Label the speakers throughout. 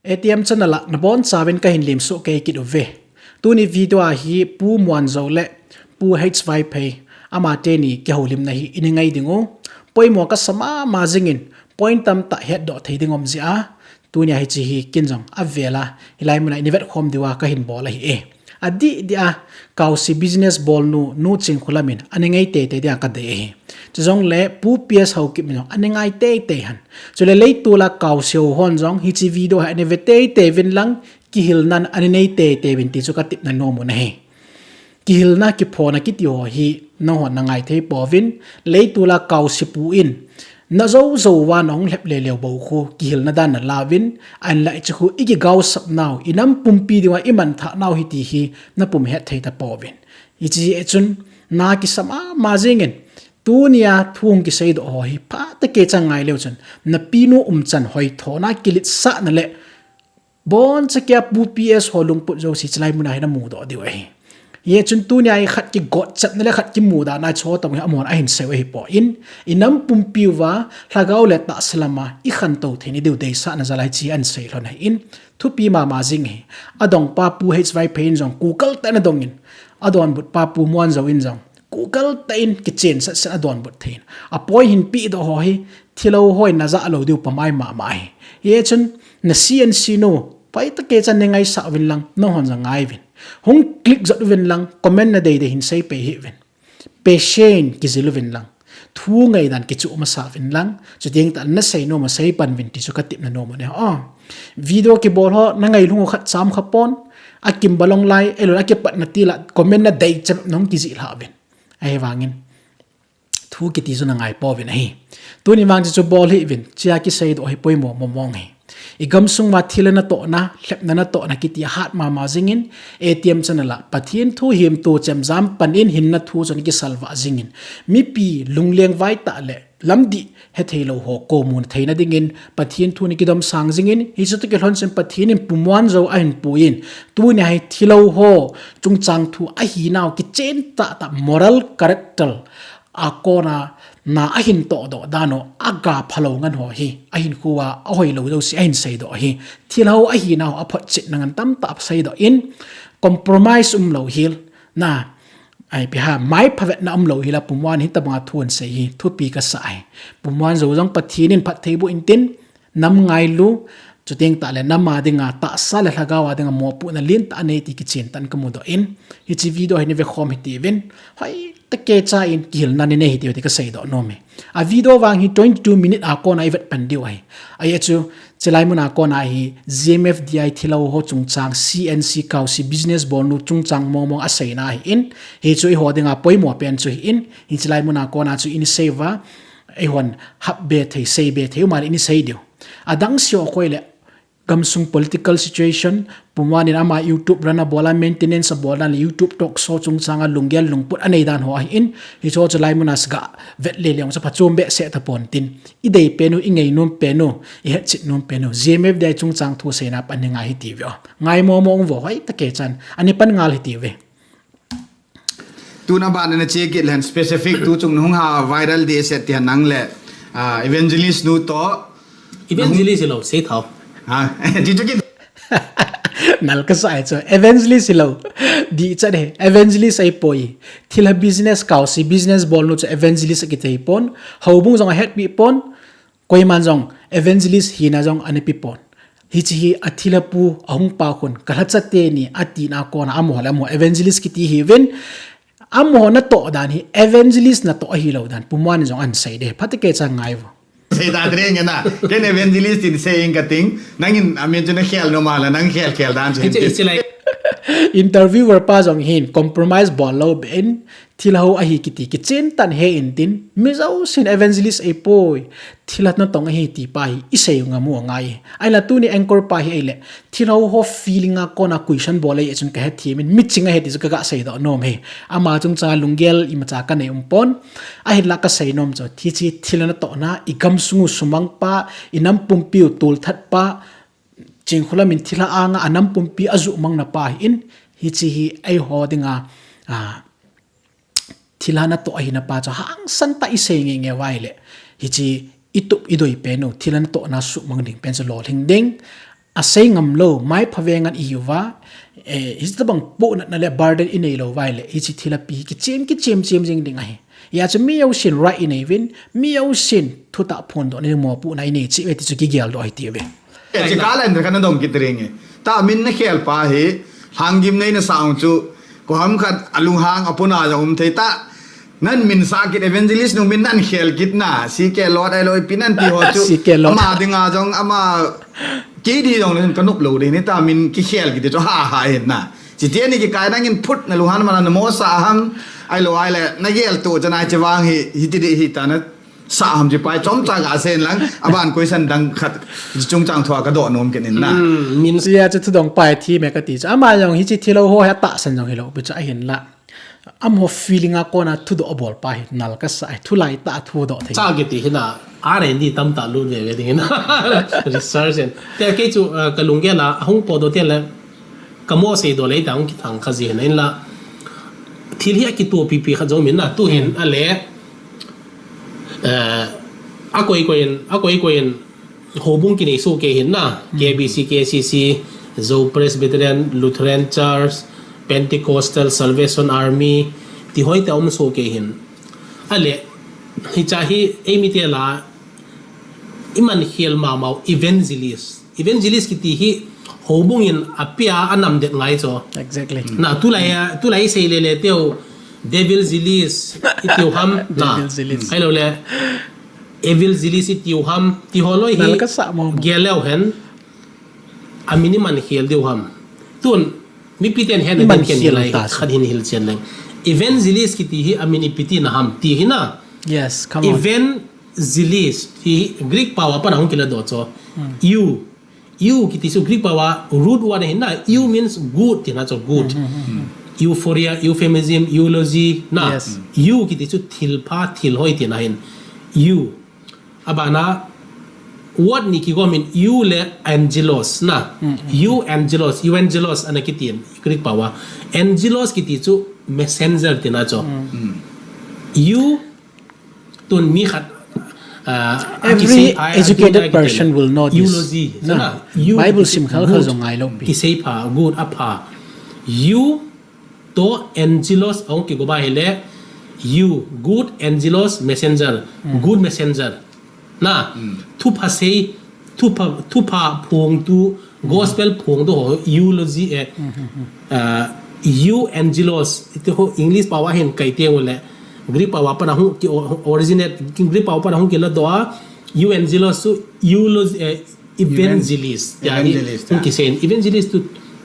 Speaker 1: ATM channel na bon saben ka hin lim so ke kit ve tu ni video hi pu muan zo le pu 𝗵𝗵𝗶 amate ni ke holim na hi iningai dingo poimo ka sama ma jingin point tam ta het do thei dingom zia tu ni hi chi hi kinjong avela hilai muna inivet khom diwa ka hin bola hi e adi dia kausi business ball nu ching khulamin aningai te dia ka de hi chong le pu ps hau kip mi aningai te han chole lei tu la kausi hon jong hi chi video ha ne vete te vin lang ki hil nan aninai te vin ti chu ka tip na no mo na he ki hil na ki phona ki ti ho hi no hon na ngai thei povin lei tu la kausi pu in na zo wa nong lep le bo khu ki hil na dan na lawin an lai chu khu igi gaw sap naw inam pumpi diwa iman tha naw hi ti hi na pum het thei ta povin ichi echun na ki sama ma jingen tunia thung ki sei do hi pa ta ke changai leu chun na pinu chan hoi thona kilit sa na le bon cha kya pu ps holung pu zo si chlai muna na mu do diwa hi ye chun tunia I khat ki got chat na le khat ki mu da na cho tam amon a hin se hi po inam pumpi wa hlagaw le ta salama I khan to theni deu dei sa na zalai chi an sei lon in thu pi ma jing hi adong pa pu 𝗵𝗵𝗶 jong google ta na dongin adon but pa pu muan zo in jong google ta in ki chen sa adon but thein a poi hin pi do ho hi thilo hoi na za lo deu pamai ma hi ye chun na cnc no pai ta ke chan ngai sa win lang no hon za ngai win hung click zot win lang comment na dei de hin sei pe hi win patient ki zilu win lang thu ngai dan ki chu ma sa win lang chu ding ta na sei no ma sei pan win ti chu ka tip na no mo ne video ki bol ho na ngai lungo khat sam khapon akim balong lai elo akim pat na tila comment na dei chap nong ki zi la win ai wangin thu ki ti zu na ngai po win hi tu ni mang chu bol hi win chia ki sei do hi poimo momong hi igam sung ma thilana to na hlep na to na kiti hat ma jingin ATM chanala pathin thu him to chemjam panin hin na thu chon ki salwa jingin mi pi lungleng vai ta le lamdi he thelo ho ko mun theina dingin pathin thu ni kidom sang jingin hi chu to ke hlon sem pathin in pumwan zo a hin puin tu ni hai thilo ho chungchang thu a hi naw ki chen ta moral character akona na ahin to do dano aga phalo ngan ho hi ahin kuwa ahoi lo do si ahin sei do hi thilo ahi na a phot chit nangan tam ta sei do in compromise lo hil na ai pi ha mai phavet na lo hila pumwan hi tabanga thun sei hi thu pi ka sai pumwan zo jong pathinin phat theibu intin nam ngai lu chuting ta le nama dinga ta sa le hlagawa dinga mo pu na lin ta nei ti ki chen tan ka mu do in hi chi video hi ne ve khom hi ti vin hai ta ke cha in kil na ni nei ti ka sei do no me a video wang hi 22 minute a ko na ivet pan diu ai chu chelai mun a ko na hi 𝗵𝗵𝗶 thilo ho chungchang cnc kausi business bon nu chungchang mo a sei na hi in hi chu hi ho dinga poimo pen chu hi in hi chelai mun a ko na chu in seva ai hon hap be thei sei be theu mar in sei diu adang sio koile gamsung political situation pumwan in ama YouTube rana bola maintenance bola YouTube talk so chungchanga lunggel lungput anei dan ho in hi cho chalai munas ga vet le leong sa phachom be se ta pon tin idei penu ingei num penu I het chit num penu 𝗵𝗵𝗶 chungchang thu se na pan ngai hi ti ve ngai mo ong vo hoi ta ke chan ani pan ngal hi ti ve
Speaker 2: tu na ba na che ke len specific tu chung nung ha viral de se ti nang le evangelist nu to
Speaker 3: evangelist lo se thao
Speaker 2: ji chu ki
Speaker 1: nal ka sai cho evangelist lo di cha de evangelist ai poi thila business kaw si business bol no cha evangelist ki thei pon hobung jong het pi pon koi man jong evangelist hi na jong ani pi pon hi chi hi athila pu ahung pa khun kala cha te ni ati na ko na amo evangelist ki ti hi ven amo na to dan hi evangelist na to hi lo dan pumwan jong an sai de phatike cha ngai
Speaker 2: say that ring na ken evangelist in saying ka ting nangin amen jena khel no mala nang khel dan
Speaker 3: it's like
Speaker 1: interviewer pa jong hin compromise bol lo ben thilho a hi kiti ki chen tan he in tin mizo sin evangelist ai poi thilat na tong hi ti pa hi isei nga mu ngai ai la tu ni anchor pa hi ai le thilho ho feeling a kona question bol ai chun ka he thi min mitchinga he ti ka ga sei do nom he ama chung cha lunggel I ma cha ka nei pon a hi la ka sei nom cho thi chi thilana to na igam sungu sumang pa inam pumpiu tul that pa ching khula min thila anga anam pumpi azu mang na pa in hi chi hi ai ho dinga thilana to ai na pa cha hang san ta isei nge waile hi chi itup idoi penu thilana to na su mang ding pen lo thing ding asay ngam lo mai phavengan iuwa is the bang po na le burden in lo vai le ichi thila pi ki chem jing ding ai ya cha mi au sin right in even mi au sin thu ta phon do ne mo pu nai ne chi eti chu ki gyal do ai ti ve
Speaker 2: chỉ cá lên thì khăn đồng kít riêng ta mình nói khéo pa he hàng kim này nó sao chú có hâm khát alung hàng apun à giống thế ta nên mình sa kít evangelist nung mình ăn khéo kít na si kẻ lót ai lôi pin ăn pi ho chú ama tiếng à giống ama chỉ đi giống nên cái nút lù đi nên ta mình cái khéo kít cho ha hiện na chỉ tiếc này cái đang in put na lung hàng mà nó mua sa ham ai lôi ai lệ na khéo tụ cho nai chewang hi ti ta nó sa ham chỉ phải chom cha gà sen lăng aban koi san dang khat chung chang thua ka do nom ke nin na
Speaker 1: min sia chu thudong pai thi me ka ti cha ama yong hi chi thilo ho ha ta san jong hilo bu cha hin la am ho feeling a ko na thu do bol pa hi nal ka sa thu lai ta thu do thei
Speaker 3: cha ke ti hina R&D tam ta lu ve ding na research and te ke chu ka lungge la hong po do te la ka mo se do le dang ki thang kha ji hin la thil hi ki tu pp kha zo min na tu hin a le akoi koin hobung kini so ke hin na KBC KCC Zo Presbyterian Lutheran Church Pentecostal Salvation Army ti hoi ta so ke hin ale hi cha hi emite la iman hiel ma mau evangelist ki ti hi hobung in apia anam det ngai cho
Speaker 1: exactly
Speaker 3: na tu lai sei le teo devil zilis itiu ham na hello le evil zilis itiu ham ti holoi hi geleu hen amini man hel deu ham tun mi piten hen den ken hilai khadin hil chen leng event zilis ki ti hi amini piti na ham ti hi na
Speaker 1: yes come on
Speaker 3: event zilis hi greek power pa hong kila do cho you ki ti su greek power root word hin na you means good ti na cho good euphoria euphemism eulogy na you ki ti chu thilpha thil hoi ti na hin you abana what ni ki go min you le angelos na you angelos anakitin greek power angelos ki ti chu messenger ti na cho you tun mi khat
Speaker 1: every educated person will know this
Speaker 3: eulogy na
Speaker 1: bible sim khal khal jong ai lo pi
Speaker 3: ki sei pha good apha you to angelos ong ki go ba hele you good angelos messenger good messenger na thu pha sei thu pha phong tu gospel phong do eulogy you angelos ite ho english pawa hen kai te wala greek pawa pa na hu ki originate greek pawa pa na hu ki la do you angelos so eulogy evangelist ki sen evangelist tu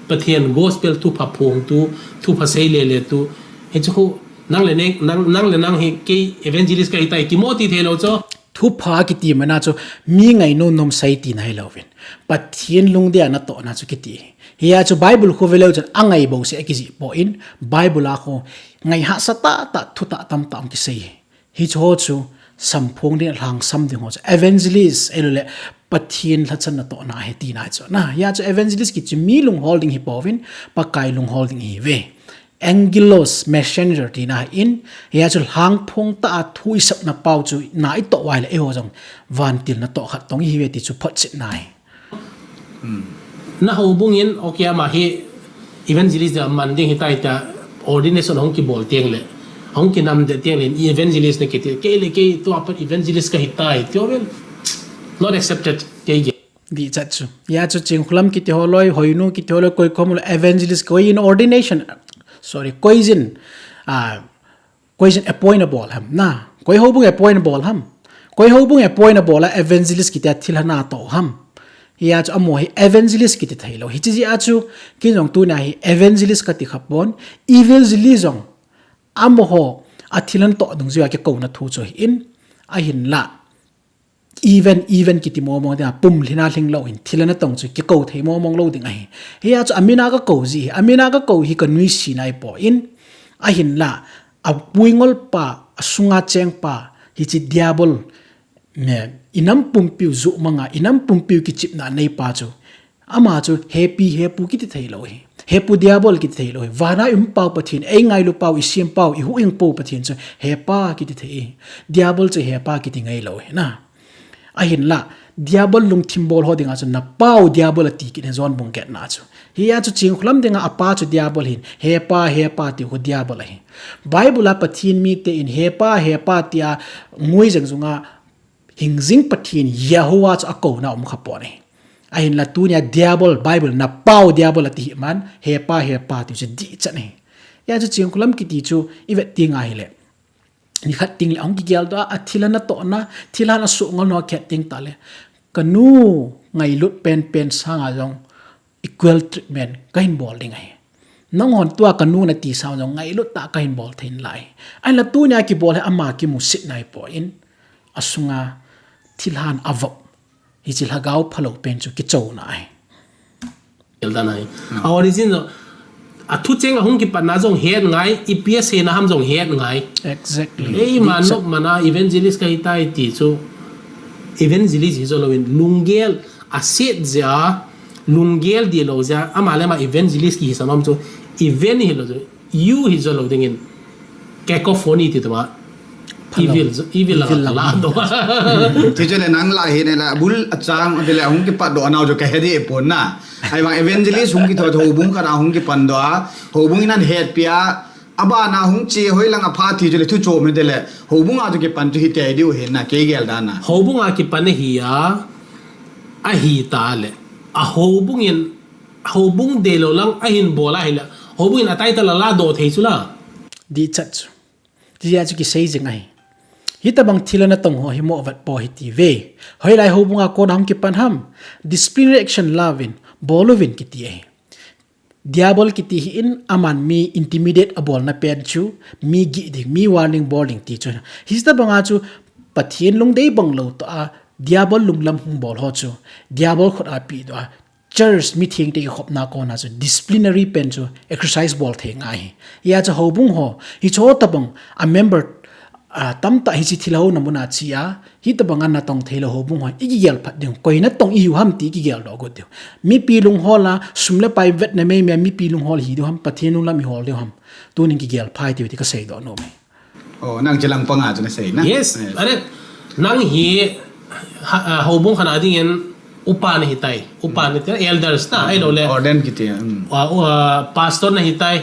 Speaker 3: pathian gospel tu pha phong tu pha sei le tu he chu nang le nang he ke evangelist kai tai timothy thelo cho
Speaker 1: thu pha ki ti mana cho mi ngai no nom sai ti nai lovin pathian lung dia na to na chu ki ti hiya chu bible ko velo chan angai bo se ki ji po in bible a ko ngai ha sata ta thu ta tam ki sei hi cho chu samphong de hlang sam ding ho evangelist elule pathian la chan na to na he ti na cho na ya chu evangelist ki chi mi lung holding hi povin pa kai lung holding hi ve angelos messenger ti na in ya chu hang phong ta thui sap na pau chu nai to wai le e ho jong van til na to khat tong hi ve ti chu phot chit nai
Speaker 3: na ho bungin okya ma hi evangelist da manding hi tai ta ordination hong ki bol teng le hong ki nam de teng le evangelist ne ke le ke to apa evangelist ka hi tai to well not accepted ke ge
Speaker 1: di chat chu ya chu ching khulam ki te holoi hoinu ki te holoi koi khom evangelist koi in ordination sorry koizin appointable ham na koi hobung appointable ham koi hobung appointable la evangelist ki ta thilana to ham ya chu amo hi evangelist ki te thailo hi chi a chu ki jong tu na hi evangelist ka ti khapon evangelism amo ho athilan to dung zia ke ko na thu chu in a hin la even ki ti mo da pum lina hling lo in thilana tong chu ki ko thei mo mong lo ding ai hiya chu amina ka ko hi ka nui si nai po in a hin la a puingol pa asunga cheng pa hi chi diabol me inam pumpiu zu manga inam pumpiu ki chip na nei pa chu ama chu happy ki ti thei lo hi hepu diabol ki ti thei lo hi wana pau pathin ei ngai lu pau isim pau i hu ing po pathin chu hepa ki ti thei diabol chu hepa ki ti ngai lo hi na a hin la diabol lung thimbol ho dinga chu na pau diabol ati ki ne zon bung get na chu hi ya chu ching khulam dinga apa chu diabol hin 𝗵𝗵𝗶𝗶 ti ho diabol hi bible a pathin mi te in 𝗵𝗵𝗶𝗶 tia ngui jeng zunga hingjing pathin yahowa chu akau na khapo ne ahin la tu nya diabol bible na pau diabol ati man 𝗵𝗵𝗶𝗶 ti chu di chane ya chu ching khulam ki ti chu ivet tinga hi le ni khat ting le ong ki gel do athilana to na thilana su ngol no khet ting ta le kanu ngai lut pen sanga jong equal treatment kain bol ding ai nong hon tua kanu na ti sa jong ngai lut ta kain bol thein lai ai la tu nya ki bol he ama ki mu sit nai po in asunga thilhan avop hi chil hagau phalo pen chu ki chou na ai
Speaker 3: elda nai origin a thu cheng a hung ki pan na jong het ngai EPS he na ham jong het ngai
Speaker 1: exactly
Speaker 3: ei man no mana evangelist kai tai ti chu evangelist hi zo lowin lungel a set ja lungel di lo ja amale ma evangelist ki hisanom chu event hi lo jo you hi zo lo dingin cacophony ti to ma evil la do
Speaker 2: ที่จะเลยนั่งไล่เห็นละบุลอาจารย์เดี๋ยวหงกิปัดดอนเอาจะแค่ดีปนนะไอ้บางเอเวนเจลิสหงกิถอดหูบุ้งกันเอาหงกิปันดอหูบุ้งนั่นเหตุเปียอาบ้านาหงจีหอยลังอภาที่จะเลยทุโจมันเดี๋ยวหูบุ้งเอาจะกิปันจะหิตใจดิวเห็นนะเกี่ยลด้านนะ
Speaker 3: หูบุ้งอากิปันเฮียa hi ta le aหูบุ้งinหูบุ้งเดโลลังa hin bola hi laหูบุ้งin atai ta la do thei chu la
Speaker 1: di chat ti ya chu ki sei jing ai hita bang thilana tong ho hi mo wat po hi ti ve hoi lai ho bunga ko dang ki pan ham disciplinary action lavin bolovin ki ti ai diabol ki ti hi in aman mi intimidate abol na pen chu mi gi ding mi warning bowling ti chu hista banga chu pathin lung dei bang lo to a diabol lunglam hung bol ho chu diabol khot a pi do a church meeting te khop na ko na chu disciplinary pen chu exercise ball the ngai ya chu ho bung ho hi cho tabang a member tam ta hi chi thilo namuna chia hi ta bangan na tong thelo ho bung ho igi gel phat ding koi na tong i hu ham ti ki gel do go de mi pi lung ho la sumle pai vet na me mi pi lung ho hi do ham pathen lung la mi hol de ham tu ning ki gel phai ti ka sei do no me
Speaker 2: oh nang chilang pa nga chu na sei na
Speaker 3: yes are nang hi ho bung khana ding en upa na hitai upa na elders na ai do le
Speaker 2: orden ki ti
Speaker 3: pastor na hitai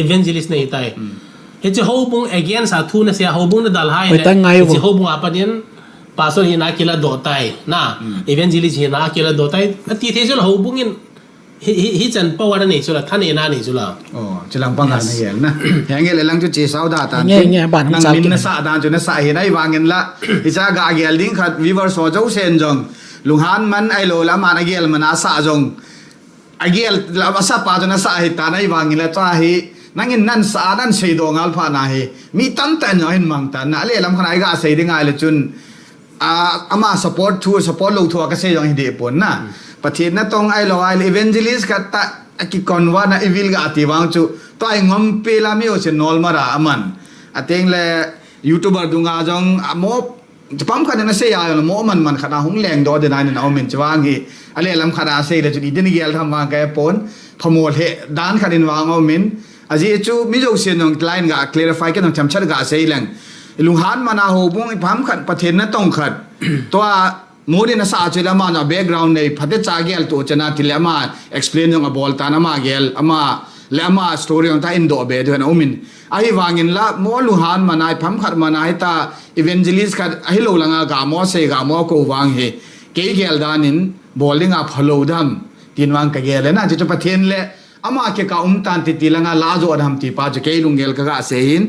Speaker 3: evangelist na hitai he che ho bung again sa thu na sia ho bung na dal hai ne che ho bung apa din pastor hi na kila do tai na evangelist hi na kila do tai ti the jol ho bung in hi chan power nei chula than e na nei chula
Speaker 2: oh chilang pa nga na yel na yang le lang chu che sau da ta
Speaker 1: ban
Speaker 2: nang min na sa da chu na sa hi nai wangin la hi cha ga gel ding khat weaver so jau sen jong lung han man ai lo la man agel mana sa jong agel la sa pa chu na sa hi ta nai wangin la cha hi nangin nan sa nan sei do ngal pha na hi mi tam ta no hin mang ta na le lam khana ai ga sei ding ai le chun ama support lo thu ka sei jong hi de pon na pathin na tong ai lo ai evangelist ka ta ki konwa na evil ga ati wang chu to ai ngom pe la mi o se nol mara aman ateng le youtuber dunga jong mo pam kha na sei ya mo man khana hung leng do de na o men chwang hi ale lam khana sei le chu di ni gel tham wang ka pon phomol he dan khanin wang o min aji chu mi jo sen nong line ga clarify ke nong cham char ga sei lang lung han mana ho bung pham khat pathen na tong khat to modi na sa chila ma na background nei phate cha gel to chana tilama explain jong a bol ta na ma gel ama le ama story on ta indo be do na umin ai wangin la mo lu han manai pham khat manai ta evangelist khat ai lo langa ga mo se ga mo ko wang he ke gel danin bowling a phalo dam tin wang ka gel na chu pathen le ama ke ka tan ti tilanga la zo adham ti pa je ke lungel ka ga sein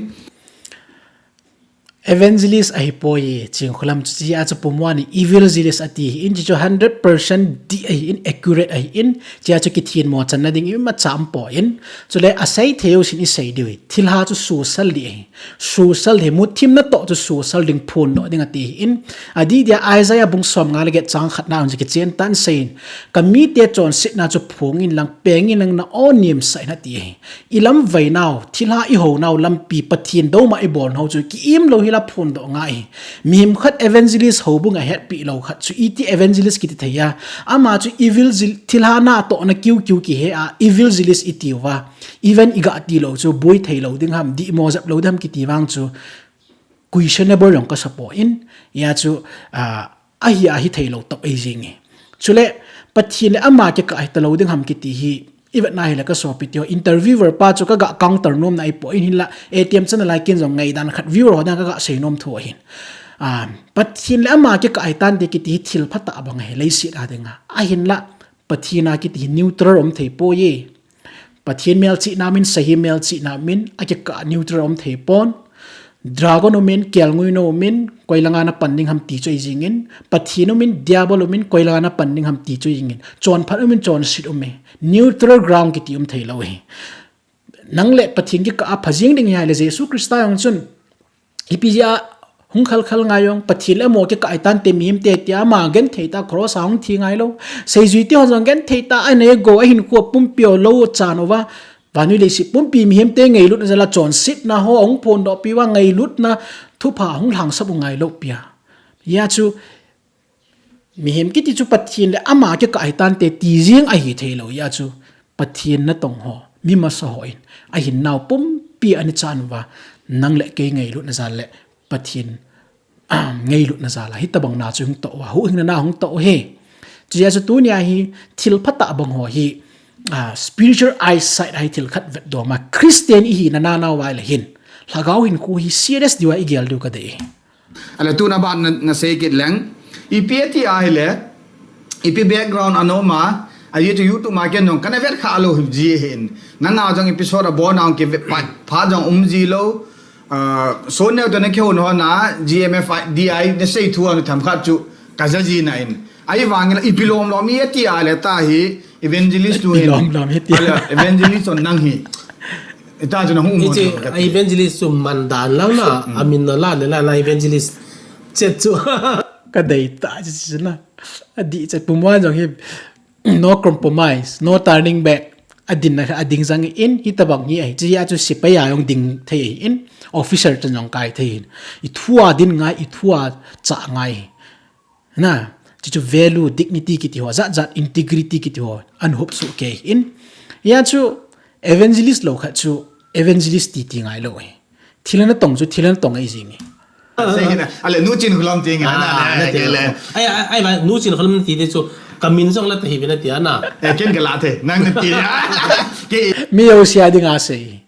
Speaker 1: evangelist ai poi ching khulam chi a chu pomwani evangelist ati in ji 100% di ai in accurate ai in chi a chu ki thin mo chan na ding ma cham po in chu le asai theu sin i sei dewi thil ha chu social di social he mu thim na to chu social ding phun no ding ati in adi dia Isaiah bung som nga le ge chang khat na on ji ki chen tan sein kami te chon sit na chu phung in lang peng in na onim sai na ti ilam vai naw thil ha i ho naw lam pi pathin do ma i bon ho chu ki im lo hi phun do ngai mim khat evangelist ho bunga het pi lo khat chu iti evangelist ki thaya ama chu evil thilana to na kiu ki he a evil zilis itiwa even iga ti lo chu boy thei lo ding ham di mo zap lo dam ki ti wang chu questionable rong ka sapo in ya chu a hi a hi thei lo top ai jingi chule pathin le ama ke ka ai talo ding ham ki ti hi even na hela ka so pitio interviewer pa chu ka ga counter nom na ipo in la ATM chan la kin jong ngai dan khat viewer ho dan ka ga sei nom tho hin pathin le ama ke ka ai tan de ki ti thil phata bang he lei si a denga a hin la pathina ki ti neutral om thei po ye pathin mel chi na min sahi mel chi na min a ke ka neutral om thei pon dragon omin kelngui no min koilanga na panding ham ti choi jingin pathino min diabolo min koilanga na panding ham ti choi jingin chon phat min chon sit ume neutral ground ki ti thei lo he nangle pathin ki ka phajing ding ya le jesu krista yong chun ipia hung khal khal ngayong pathil emo ke ka itan te mim te tia ma gen theita cross ang thi ngai lo sei zui ti hong gen theita ane go a hin ko pum pio lo chanova vanu le si pum pi mi hem te ngai lut na chon sit na ho ong pon do pi wa ngai lut na thu pha hung hlang sabu ngai lo pia ya chu mi hem ki ti chu pathin le ama ke ka itan te ti jing a hi thei lo ya chu pathin na tong ho mi ma so hoin a hin naw pum pi ani chanwa nang le ke ngai lut na za le pathin ngay lut na zala hitabang na chu hung to wa hu hing na hung to he chia chu tu nia hi thil phata bang ho hi spiritual eyesight hai thil khat vet do ma christian hi na na wa la hin lagaw hin ku hi serious diwa igel du ka de
Speaker 2: ala tu na ban na sei kit lang ipeti a hele ipi background anoma ayi to youtube ma ken nong kana vet kha lo ji hin na na jong episode bo na ke pha jong ji lo sonia to na kheu no na GMF DI ne sei thu an tham kha chu kazaji na in ai wangela ipilom lo mi eti ale ta hi evangelist tu hin ala evangelist on nang hi eta jona hu mo
Speaker 3: evangelist so mandan lang na amin na la evangelist chet chu
Speaker 1: ka dei ta ji na adi che pumwa jong hi no compromise no turning back adin na ading jang in hitabang hi ai ji ya chu sipaya yong ding thei in officer tan jong kai thein I thua din ngai I thua cha ngai na chi chu value dignity ki ti ho zat integrity ki ti ho an hope su ke in ya chu evangelist lo kha chu evangelist ti ngai lo he thilana tong chu thilana tong ai jing
Speaker 2: sei na ale nu chin khlam ting na le
Speaker 3: ai ba nu chin khlam ti de chu kamin jong la te hi na ti ana
Speaker 2: ken ga la the nang na ti ke
Speaker 1: mi yo sia ding a sei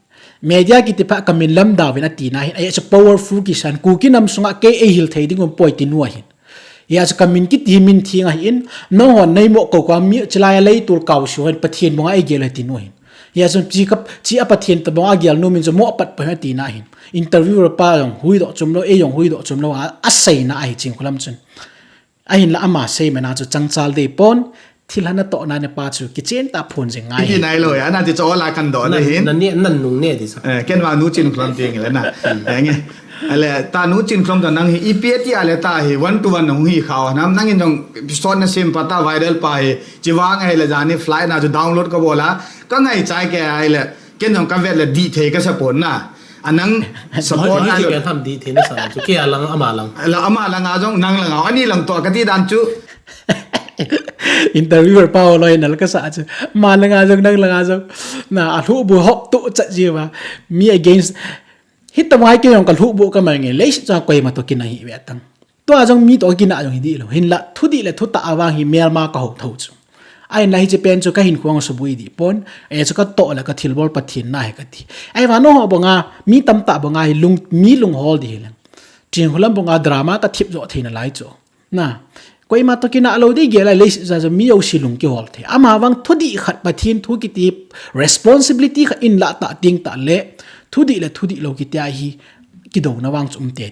Speaker 1: media ki tipa kamin lam dawin atina hin ay powerful ki san ku ki nam sunga ke e hil thei ding point ti nuwa hin ya sa kamin ki ti min thinga hin no hon nei mo ko ka mi chlai lei tur kaw shu hin pathin mo ai gel ti nuwa hin ya so chi a pathin ta bo a gel no min so mo pat pa ti na hin interviewer pa yong hui do chum lo e yong hui do chum lo a sei na ai ching khulam chun a hin la ama sei mena chu changchal de pon thilana to na ne pa chu kitchen ta phun jing ngai
Speaker 2: ki nai lo ya na ti cho la kan do na hin
Speaker 3: nan ne nan nung ne di sa
Speaker 2: ken wa nu chin khlam ting le na nge ale ta nu chin khlam da nang hi ipeti ale ta hi 1 to 1 nong hi khaw nam nang in dong episode na sim pata viral pa hi chiwang ai le jani fly na ju download ka bola ka ngai chai ke ai le ken dong ka vet le di the ka sa pon na anang support
Speaker 3: na ke tham di the na sa chu ke alang ama lang
Speaker 2: a jong nang lang ani lang to ka ti dan chu
Speaker 1: interviewer pa loi nal ka sa chu ma langa jong nang langa jong na a thu bu hop tu cha ji wa mi against hit tamai ke yong ka thu bu ka ma nge le cha koi ma to kin hi we tang to a jong mi to kin a jong hi di lo hin la thu di le thu ta awang hi mel ma ka ho tho chu ai nai je pen chu ka hin khuang su bui di pon e chu ka to la ka thil bol pathin na he ka ti ai wa no ho bonga mi tam ta bonga hi lung hol di lang tin hulam bonga drama ka thip zo theina lai chu na koi ma to kina alo di gela le za mi yo silung ki hol the ama wang thudi khat pathin thu ki ti responsibility kha in la ta ting ta le thudi lo ki ta hi ki do na wang chum te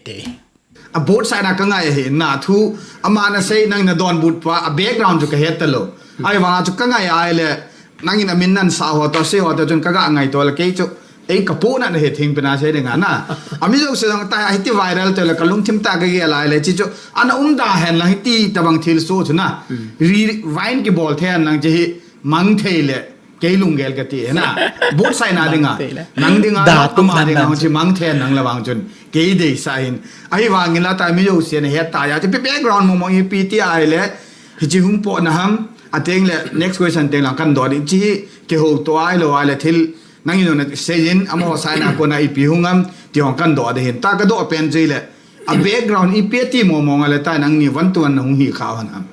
Speaker 2: a both side na ka ngai he na thu ama na sei nang na don but pa a background ju ka het lo ai wa chu ka ngai ai le nang in a min nan sa ho to se ho to jun ka ga ngai to le ke chu ei ka po na he thing pena se de nga na ami jo se dang ta hi ti viral to le ka lung thim ta ka ge la le chi chu ana da hen la hi ti tabang thil so chu na wine ki bol the nang ji mang the le ke lung gel ka ti na both side na de nga nang de nga da ma de nga chi mang the nang la wang chun ke de sa hin ai wa ngin la ta mi jo se ne he ta ya ti background mo hi pi ti ai le hi chi hum po na ham ateng le next question teng lang kan do di chi ke ho to ai lo ai le thil nang ino na sejin amo sai na ko na ipi hungam ti hong kan do de hin ta ka do pen ji le a background ipeti mo mo ngale ta nang ni van tuan nang hi khaw han am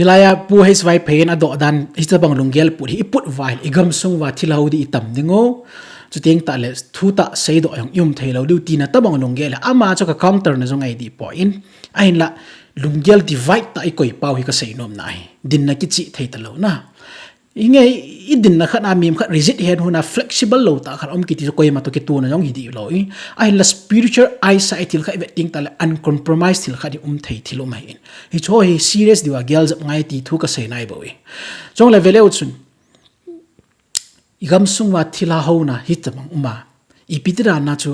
Speaker 1: ilaya pu hes vai pen ado dan histabang lunggel pu hi iput vai igam sung wa thilau di itam dingo chuteng ta le thu ta sei do yang yum thailo du tina tabang lunggel ama cho ka counter na zong ai di po in ain la lunggel divide ta ikoi pau hi ka sei nom nai din na ki chi thei ta lo na inge idin na khat amim khat rigid hen huna flexible lo ta khat om ki ti koi ma to ki tu na jong hi di lo i ai la spiritual eyesight til kha vetting ta la uncompromised til kha di thei thilo mai in hi cho hi serious diwa girls ngai ti thu ka sei nai bo i jong le vele uchun igam sung wa thila ho na hitamang uma ipitira na chu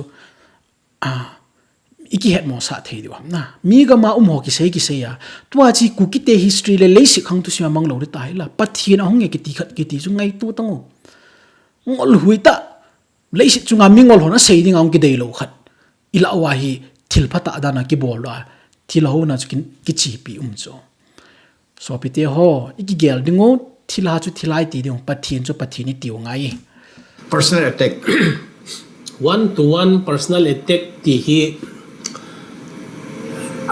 Speaker 1: iki het mo sa thei diwa na mi ga ma ho ki sei ya tua chi ku ki te history le leisi khang tu sia mang lo ri tai la pathin ahong e ki ti khat ki ti chu ngai tu tango ngol huita leisi chu nga mingol hona sei ding ang ki dei lo khat ila wa hi thil phata adana ki bol la thil ho na chu ki chi pi cho so pite ho iki gel dingo thila chu thilai ti ding pathin chu pathini ti ngai
Speaker 2: personal attack
Speaker 3: one to one personal attack ti hi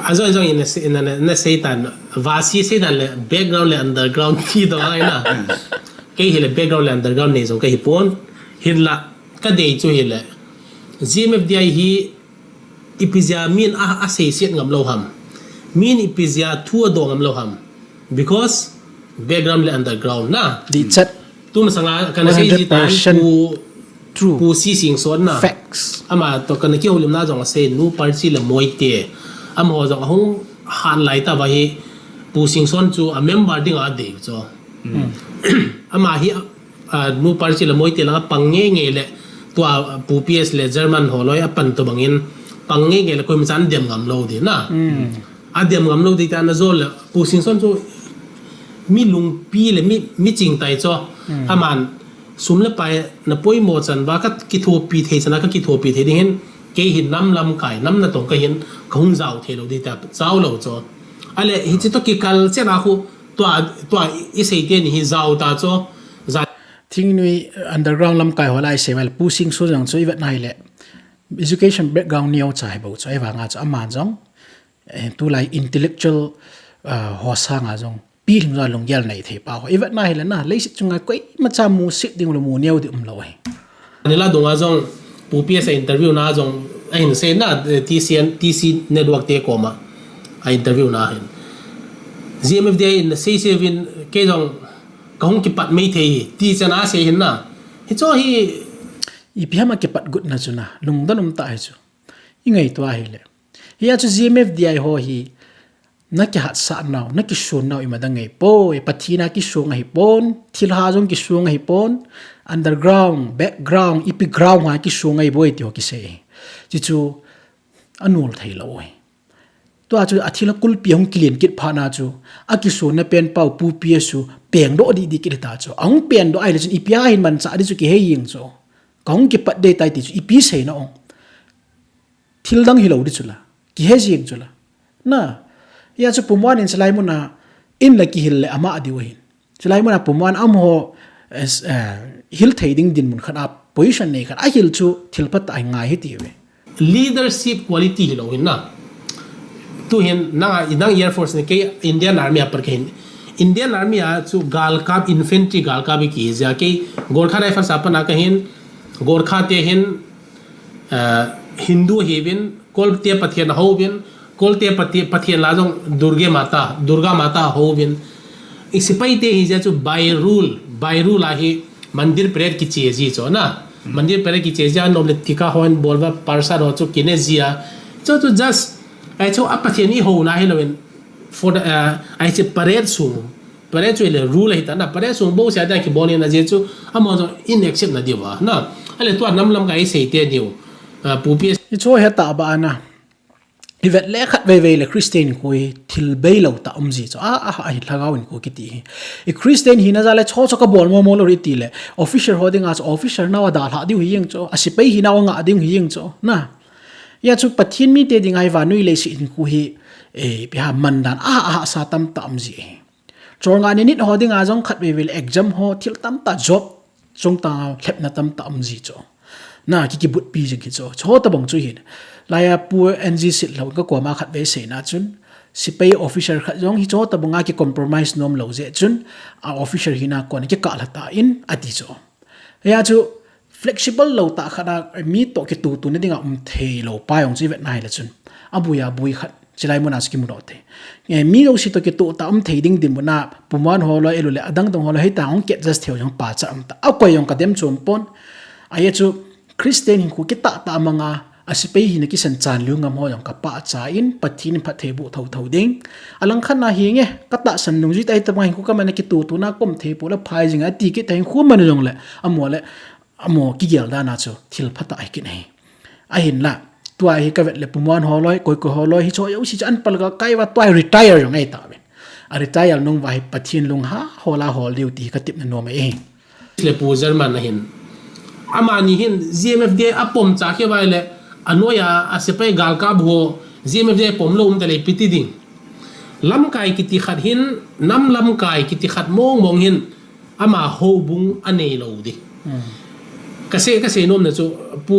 Speaker 3: azong in a satan vasi satan le background le underground ti do ai na ke hi le background le underground ne zo ke hi pon hirla ka dei chu hi le gmfdi hi ipizia min a sei set ngam lo ham min ipizia thu do ngam lo ham because background le underground na
Speaker 1: di chat
Speaker 3: tum sanga kana sei ji tan
Speaker 1: true
Speaker 3: pu si sing son na
Speaker 1: facts
Speaker 3: ama to kana ki holim na jong se nu parchi le moite am ho jong hong han lai ta ba hi pu sing son chu a member ding a de cho ama hi nu parchi le moite la pange nge le to pu ps le german holoi a pan to bangin pange nge le ko mi chan dem ngam lo di na a dem ngam lo di ta na zo le pu sing son chu mi lung pi le mi ching tai cho aman sum le pai na poi mo chan ba ka ki tho pi thei chana ka ki tho pi thei ding hen ke hin nam lam kai nam na tong ka hin khong zau the lo di ta zau lo cho ale hi chi to ki kal che na khu to i sei te ni hi zau ta cho za
Speaker 1: thing nui underground lam kai holai sevel pushing so jang so iwat nai le education background niau chai bo cho ewa nga cho aman jong tu lai intellectual hosa nga jong pi him za longyal nei the pa ho iwat nai le na leisi chunga koi ma cha mu sit ding lo mu niau di lo ai
Speaker 3: ni la donga jong pu ps interview na jong ain se na tc network te ko ma a interview na hin gmfdi in sei sevin ke jong kahung ki pat mei thei ti chana se hin na hi cho hi
Speaker 1: ipiama ke pat gut na chuna lungdanum ta hi chu ingai to hi le hi chu gmfdi ho hi na ki hat sa naw na ki shon naw imada ngai po e pathina ki shong hi pon thil ha jong ki shong hi pon underground background ipi ground ha ki shong ai boi ti ho ki se chi chu anul thei lo oi to chu athila kul pi hong clean kit phana chu aki so na pen pau pu pi su peng do di ki ta chu ang pen do ai le chu ipia hin man cha di chu ki he ying chu kong ki pat de tai ti chu ipi se na ong thil dang hi lo di chu la ki he jing chu la na ya chu pumwan in salai muna in la ki hil le ama adi wa hin salai muna pumwan am ho hil thading din mun khana position nei khan a hil chu thil pat ai ngai hi ti we
Speaker 3: leadership quality hi lo hin na tu hin na idang air force ne ke indian army apar ke indian army a chu galkab infantry galkab ki ja ke gorkha rifles apana ka hin gorkha te hin hindu hevin kolte pathian hovin kolte pathian la jong durga mata hovin isipai te hi ja chu by rule a hi mandir prayer ki cheji cho na mandir prayer ki cheja nom le tika hoin bolwa parsa ro chu kinezia cho to just ai cho apathian ni ho na helwen for the ai che parade su parade chu le rule hi ta na parade su bo sia da ki bonin na je chu amo jo inaccept na diwa na ale to nam lam ga ai sei te diu pu pi
Speaker 1: cho he ta ba na ivet le khat ve le christian ko thil bei lo ta umji cho ai lagawin ko kiti e christian hi na za le cho ka bol mo lo ri ti le officer hoding as officer na da la diu hi yeng cho asipai hi na nga ding hi yeng cho na ya chu pathin mi te ding ai wa nui le si in ku hi e bia mandan sa tam ta umji chor nga ni nit hoding a jong khat ve exam ho thil tam ta job chong ta lep na tam ta umji cho na ki but pi jing ki cho ta bang chu hin laya pu NG sit lo ka ko ma khat ve se na chun sipai officer khat jong hi cho ta bunga ki compromise nom lo je chun a officer hina kon ki ka la ta in ati cho ya chu flexible lo ta khana mi to ki tu ne dinga the lo pa yong chi vet nai la chun abuya bui khat chilai mona ski mu te mi lo si to ki tu ta the ding dim na puman ho lo elu le adang tong ho lo he ta ong ke just theo yong pa cha am ta a ko yong ka dem chum pon aya chu Christian hin ku ki ta manga asipai hin ki san chan lu ngam ho yong ka pa cha in pathin pha thebu tho ding alang khan na hi nge ka ta san nung ji tai ta mai ku ka man ki tu na kom the pu la phai jinga ti ki tai khu man jong le amo ki gel da na chu thil phata ai ki nei a hin la tua hi ka vet le puman ho loi koi ko ho loi hi cho yo si chan pal ga kai wa tua retire jong ai ta ben a retire nung vai pathin lung ha hola hol diu ti ka tip na no mai
Speaker 3: le pu German na hin amani hin GMFD apom cha ke vai le anoya asepai gal ka bho GMFD pom lo um tele piti ding lam kai kiti khat hin nam lam kai kiti khat mong hin ama ho bung anei lo di kase nom na chu pu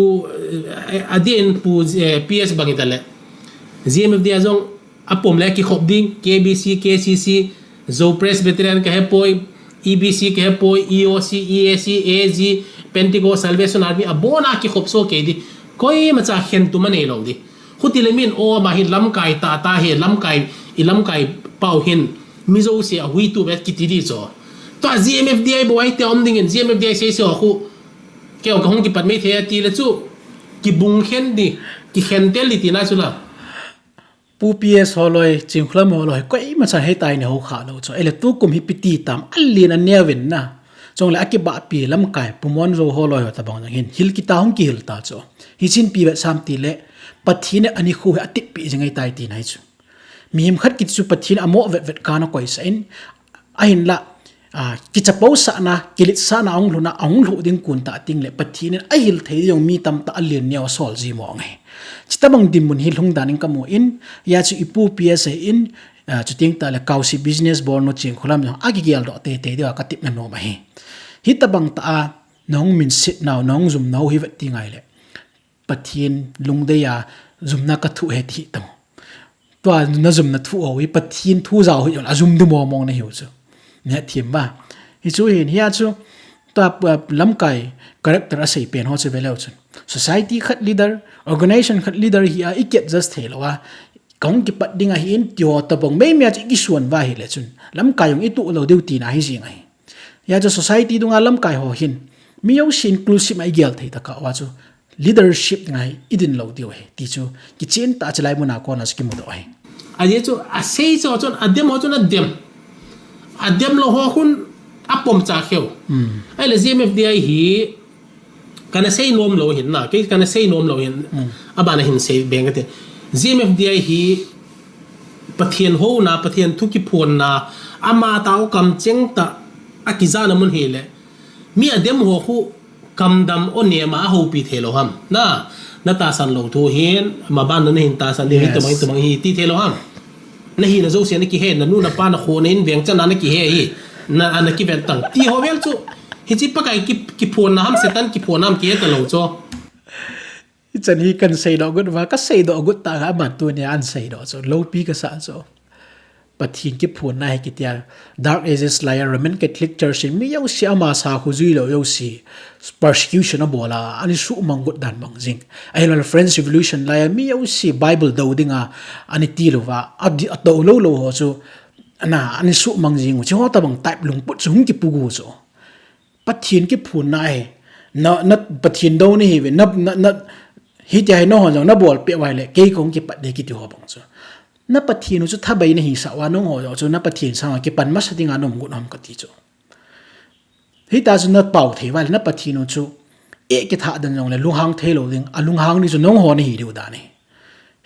Speaker 3: adien pu PS bangitale GMFD azong apom le ki khop ding KBC KCC zo Presbyterian ka hepoi EBC ka hepoi EOC EAC AG Pentecost Salvation Army abona ki khop so ke di koi ma cha khen tu mane lo di khuti le min o ma hi lam kai ta he lam kai pau hin mizo se a hui tu bet ki ti di cho to GMFD boy te om ding GMFD se so khu ke o ka hong ki pat me the ti le chu ki bung khen di ki khen tel li ti na chu la
Speaker 1: pu PS holoi chingkhlam holoi ko i ma cha he tai ne ho kha lo cho ele tu kum hi piti tam allin an nevin na chong la ki ba pi lam kai pumon ro holoi ta bang hin hil ki ta hong ki hil ta cho hi chin pi sam ti le pathine ani khu ati pi jingai tai ti nai chu mi him khat ki chu pathine amo vet ka na koi sain a hin la ki chapo sa na kilit sa na ong luna ong lu ding kun ta ting le pathine a hil thei yong mi tam ta alien ne sol ji mo ngai chitabang dimun hil hung daning kamu in ya chu ipu PSA in chu ting ta le kausi business board no ching khulam no agi gial do te de ka tip na no ma hi hitabang ta nong min sit now nong zum no hi vet ti ngai le pathin lungde ya zum na ka thu he thi tam to na zum na thu o wi pathin thu zaw hi la zum du mo mong na hiu chu ne thim ba hi chu hin hi chu ta lam kai character a sei pen ho che velo chu society khat leader organization khat leader hi a iket just thelawa kong ki pat dinga hi in tyo ta bong me mya chi ki suan wa hi le chun lam kai yong itu lo deu ti na hi jing ai ya jo society dunga lam kai ho hin mi yo sin inclusive ai gel thei ta ka wa chu leadership ngai idin lo dio he ti chu ki chen ta chalai mu na ko na skim do ai
Speaker 3: a ye chu a sei cho chon adem ho chon adem lo ho kun apom cha kheu ai le GMFD hi kana sei nom lo hin na ke kana sei nom lo hin abana hin sei beng te GMFD hi pathian ho na pathian thu ki phon na ama taw kam cheng ta akizana mun hele mi adem ho khu kam dam o ne ma ho pi thelo ham na ta san lo thu hin ma ban na hin ta san de hi tomang hi ti thelo ham na hi na zo se na ki he na nu na pa na kho na in veng chan na ki he hi na ana ki ven tang ti ho vel chu hi chi pa kai ki phon na ham setan ki phon nam ki ta lo cho
Speaker 1: chan hi kan sei do gut wa ka sei do gut ta ga ma tu ne an sei do so low pi ka sa so pathin ki phon na hi ki tia dark ages liar Roman Catholic Church mi yo si ama sa khu zui lo yo si persecution a bola ani su mangut dan bang jing ai lo French Revolution la mi yo si Bible do dinga ani ti lo wa adi to lo ho chu ana ani su mang jing chu ho ta bang type lung put chung ki pu gu so pathin ki phun na ai na pathin do ni hi na hi ja no ho na bol pe wai le ke kong ki pat de ki ti ho bang so na pathin chu thabai na hi sa wa no ho chu na pathin sa ki pan ma sa dinga nom gu nom ka ti chu hi ta chu na pau thei wai na pathin chu e ki tha dan jong le lung hang thei lo ding a lung hang ni chu nong ho ni hi riu da ni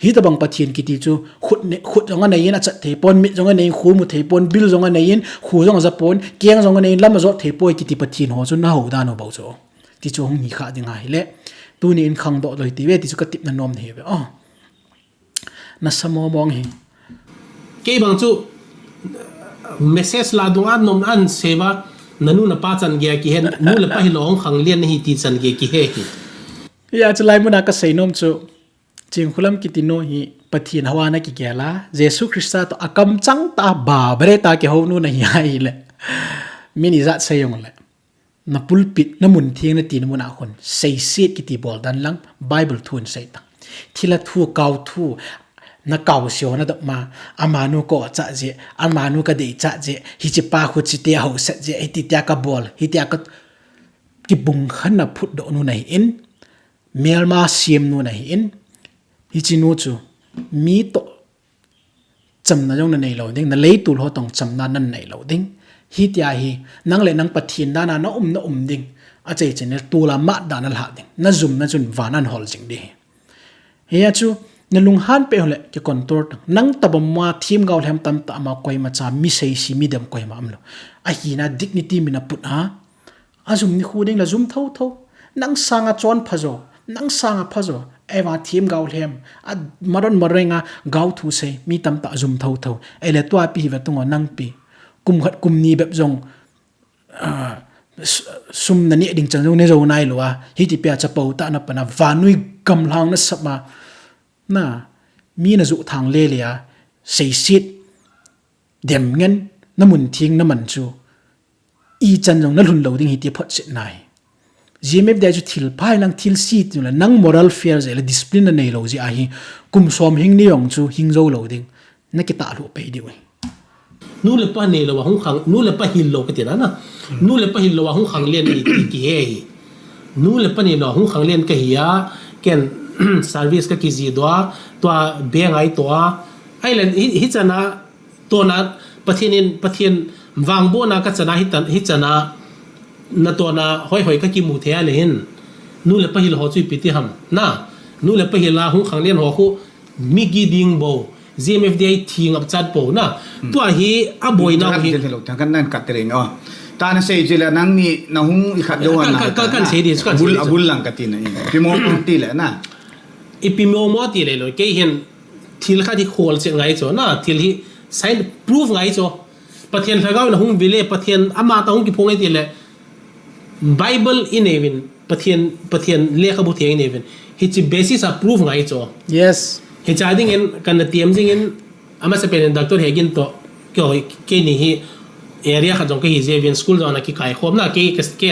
Speaker 1: hi ta bang pathin ki ti chu khut jong na yin a chat thei pon mi jong na khu mu thei pon bil jong na yin khu jong za pon keng jong na yin lam zo thei poi ki ti pathin ho chu na ho da no bau chu ti chu hong ni kha ding ai le tu ni in khang do loi ti we ti chu ka tip na nom ni be na samo mong hi
Speaker 3: ke bang chu message la dunga nom an seva nanu na pa chan ge ki hen nu la pa hi long khang lian hi ti chan ge ki he ki
Speaker 1: ya chu lai mu na ka sei nom chu จิงคุลัมกิติโนฮีปะทีนฮาวานะกิเกลาเยซูคริสต์ตอากำจังตาบาเบรตาเกฮาวนูนะฮีไอเลมินิจัดเซยงเลนับปุลปิดน้ำมุนเทียงนตีนมุนอาคนเซซีดกิติบอลดันลังไบเบิลทูนเซตังทีละทูเกาทูนักเก่าเสียวนัดมาอามานูก็จะเจอามานูก็เดจะเจฮิจิปาขุจิเตียหูเสเจฮิติเตียกับบอลฮิติยากกิบุงขันนับพุดโดนูไหนอินเมลมาเซียมนูไหนอินฮิจินูจูมีโตจำนั่นยงนั่นในเราดิ้งนั่นเลยตูลหัวต้องจำนั่นในเราดิ้งฮิตยาฮีนังเลยนังปะทินด้านาน้อมดิ้งอาจจะเจเนตูละมาดานัลหาดิ้งนั่นจุ่มนั่นจุนวานันฮอลจิงดีเฮียจูนั่นลุงฮันเปเอาเลยจะคอนโทรลนังตบมาทีมเกาแหมตั้มตามาคอยมาจามิเซซีมิเดมคอยมาอัมโลไอ้ฮีน่าดิกนิตี้มินาปุตฮะอาจุ่มนี่คูดิ้งละจุ่มเท่านังสังอาจวนพะโจนังสังอาพะโจเอว่าทีมเกาแหมอัดมาดอนมาเรงาเกาทูเซมีตั้มตาจุ่มเท่าเอเลตัวปีเวตุงอนังปีกุมขัดกุมนี้แบบจงซุ่มนั่นนี่ดิ่งจังจงในโจนายหรอวะฮิติเปียจะเป่าตานับปนะวานุยกำลังนั่นสับมาน่ะมีน่ะจุทางเลียเสียสิทธิ์เดี่ยมเงินน้ำมันทิ้งน้ำมันจูอีจันจงนั่นหุ่นเหลาดิ่งฮิติพัดเสนายจีเมฟได้จุทิลพายนังทิลซีดอยู่แล้วนัง moral fears และ discipline นั่นในเหลาจีอาหิกุมซ้อมหิงนี่ยองจูหิงโจเหลาดิ่งนักกิตาลุไปดีเว้ย
Speaker 3: นู่นเลยป้าเนี่ยเราว่าห้องขังนู่นเลยป้าหินโลกันทีนั้นนะนู่นเลยป้าหินโลว่าห้องขังเรียนอีกกี่เฮนู่นเลยป้าเนี่ยเราห้องขังเรียนก็เฮียแกนservice ก็กี่จีตัวเบี้ยไงตัวไอ้เรื่องฮิจนะตัวนั้นประเทศวางโบนะก็จะนะฮิจนะนั่นตัวน่ะห้อยก็กี่หมู่เทียเลยเห็นนู่นเลยป้าหินหัวจุยปิดที่ห้ำนะนู่นเลยป้าหินละห้องขังเรียนหัวคู่มีกี่ดิ่งโบZMFDI ทิ้งอับจัดโปนะตัวฮีอับอยน่าฮี
Speaker 2: ทั้งกันนั่นกัดเองอ๋อตาเนเซจิละนั่งนี่น้าหุงอีขัดด้วยนะ
Speaker 3: กันเสียดีกัน
Speaker 2: บุลลังกัดที่นี่พิโมตีเลยนะ
Speaker 3: อีพิโมตีเลยเลยแกเห็นทีละที่โคลเสียงไงจ้ะนะทีละไซน์พิสูจไงจ้ะประเทศไทยก็น้าหุงวิเลประเทศอามาตาหุงกี่พงไงตีเลย Bible อินเอวินประเทศเลี้ยขบุตรอินเอวินฮิจิเบสิสพิสูจไงจ้ะ
Speaker 1: yes
Speaker 3: เห็นใจดิ้งเงินกันเตรียมดิ้งเงินอามาจะเป็นด็อกเตอร์เฮกินโตก็นี่ฮีเอเรียขัดจงก็ฮีเซเวียนสคูลจงนักกิจการคมนะก็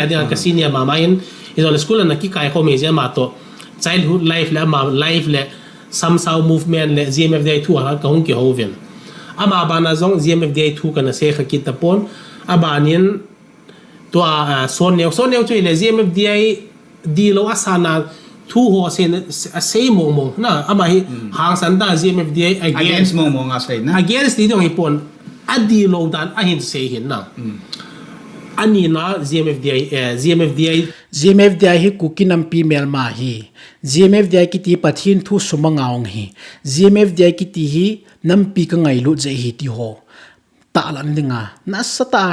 Speaker 3: อดีตก็ซีเนียมาเห็นอีตอนสคูลนักกิจการคมเอเจมาโต childhood life และมา life และ somehow movement และ ZMFDI ทั่วก็คงเกี่ยวเวียนอามาบานาจง ZMFDI ทั่วกันเสียขกิจตะปนอาบานินตัวโซนเนียวช่วยเลย ZMFDI ดีโลอาสานาทูหัวเซนเซมงนะอามาฮิหางสันดา ZMFDI
Speaker 2: against มงอาศัยนะ
Speaker 3: against ที่ตรงญี่ปุ่นอดีโลดันอาหินเซหินนะอันนี้นะ ZMFDI
Speaker 1: ฮิกุกินัมปีเมลมาฮี ZMFDI กิติปัทินทูสมังเอาฮี ZMFDI กิติฮีนัมปีกังไงลุใจฮีที่หัวตาลันดิงานัสตา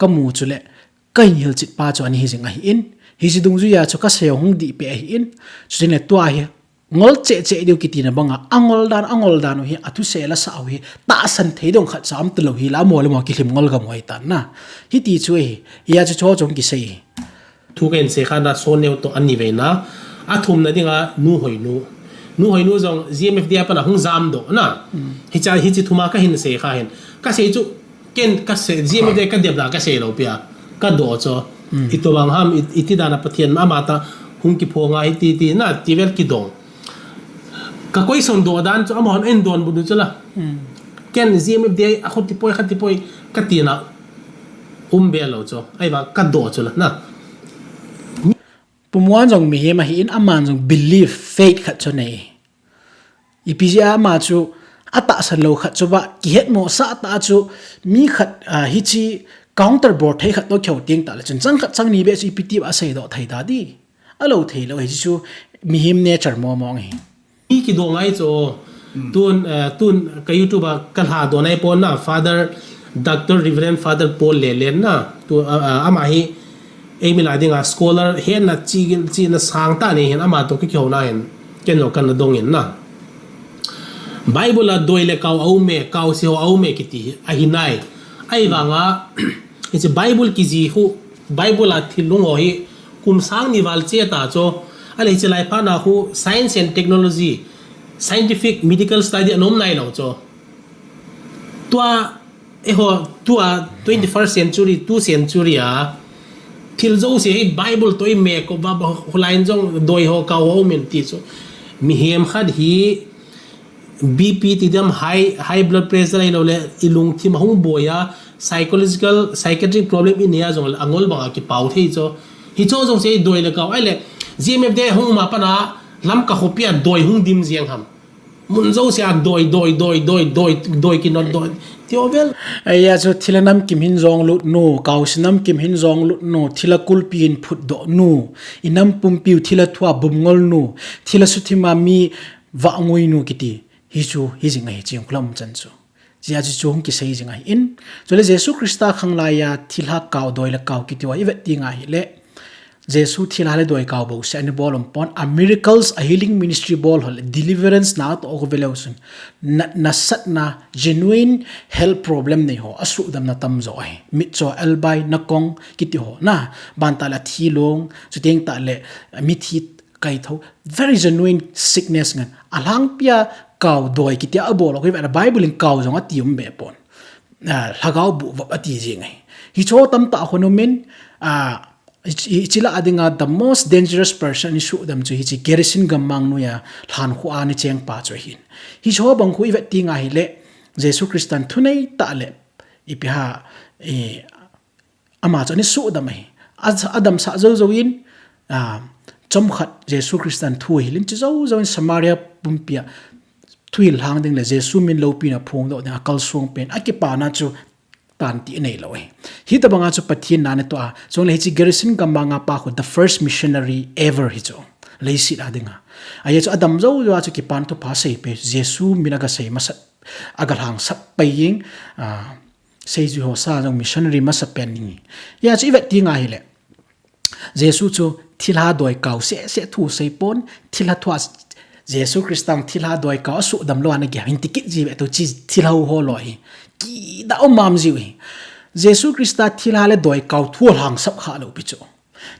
Speaker 1: กมูจุเลก็ยิลจิตป้าจวนฮีจิงไงอินฮิจิดุงจุยาชุกเสียหงดีเปียอินจุดนี้ตัวเฮียงอลเจเดียวกิตินะบังอ่ะอังอลดานเฮียอัตุเสละสาวเฮียตาสันเทดงขัดสามตลอดเฮียละมัวกิลิมงอลกับมวยตันนะฮิตีช่วยเฮียจะโชว์จงกิเซ
Speaker 3: ทุกเอ็นเสกานะโซนเนวตัวอันนี้เวนะอาทุ่มนั่นดิงะนูหอยนูจง ZMFDI ปะนะหงจามโดนะฮิจิทุมาก็เห็นเสกาเห็นก็เสจุเกนก็เส ZMFDI ก็เดียบดาก็เสเราเปียก็โดจ้ะอิตัวบางห้ามอิที่ดานาประเทศมาตาหุงกิโพงาอิตีน่ะที่เวลกิดงก็ค่อยส่งโดดานจ้ะมาหันเอ็นโดนบุญจ้ะละแกน ZMFDI อ่ะคนที่ป่วยก็ตีน่ะเบลเราจ้ะไอ้ว่าก็โดจ้ะละนะ
Speaker 1: ปุ่มวันจงมีมาหินอามันจง believe faith ขัดชนเองอีพีจีอามาจูอัตตาสันโลขัดจูบะกิเหตุโมซาตาจูมีขัดฮิจิcounter board ให้ขัดตัวเขียวเตียงตาละจนจังนี้เบสอีพีทีอาศัยดอกไทยตาดีอะไรไทยเราเห็นจูมีหิมเนเจอร์มองเห็น
Speaker 3: นี่คิดว่าไงจ้ะตุนกับยูทูบกันหาตัวไหนปนนะ Father Dr. Reverend Father Paul เลนนะตัวอามาฮีเอ็มลาดิงา scholar เห็นนะจีนสังตาเนี่ยเห็นอามาตัวเขียวน่าเห็นเกณฑ์เรากันนะดงเห็นนะ Bible โดยเลกเอาเมกเอาเสียวเอาเมกิติอาหินไอไอ้ว่างอ่ะไอ้Bible กิจีหูBible ที่ลุงโอฮีคุมสังนิวัลเจตาโจอะไรจะไล่พานาหู science and technology scientific medical study anom nai lo cho tua eho tua 21st century 2 century a thil zo se bible toi me ko ba holain jong doi ho ka ho men ti so mi hem khat hi bp ti dam high blood pressure ai lo le ilung thi ma hung boya psychological psychiatric problem in ya jong angol ba ki pau thei cho hi cho jong se doi le ka ai le gmf de hung ma pa na lam ka khopia doi hung dim jiang ham mun zo se doi ki not doi Tiovel.
Speaker 1: Aya so thilanam kim hin zong lut no kausinam kim hin zong lut no thila kulpin phut do no inam pumpiu thila thua bumngol no thila suthima mi wa ngoi no kiti hi chu hi jinga hi ching khulam chan chu zia chu chung ki sei jinga in chole jesu krista khangla ya thila kaw doila kaw kiti wa iwet tinga hi le jesu thila le doi kaw bo se ani bolom pon a miracles a healing ministry bol hol deliverance na to ovelausun na sat na genuine health problem nei ho asu dam na tam zo ai mit cho albai na kong kiti ho na ban ta la thilong chuteng ta le mi thi kai tho very genuine sickness ngan alang pia kaw doi kiti abol ko ba bible in kaw zonga tium be pon lagaw bu ati jingai hi cho tam ta honomen chila adinga the most dangerous person is shoot them to hi gerisin gamang nu ya than khu ani cheng pa cho hin hi cho bang khu iwet tinga hi le jesu christian thunei ta le ipiha ama chani su damai adam sa zo zo in chom khat jesu christian thu hilin chi zo zo in samaria pumpia thuil hang ding le jesu min lo pi na phung do na kal song pen akipa na chu tan ti nei lo hi ta banga chu pathin na ne to a so le chi garrison gamanga pa khu the first missionary ever hi cho leisi adinga aya chu adam zo wa chu ki pan to pa sei pe jesu minaga sei masat agar hang sap paying sei ju ho sa jong missionary masap pen ni ya chu iwet ti nga hi le jesu chu thilha doi kaw se thu sei pon thilha thwa jesu christang thilha doi kaw su dam lo ana gya hin tikit ji to chi thilha ho lo hi ki da mam ji jesu christa thilha le doi kaw thu hang sap kha lo picho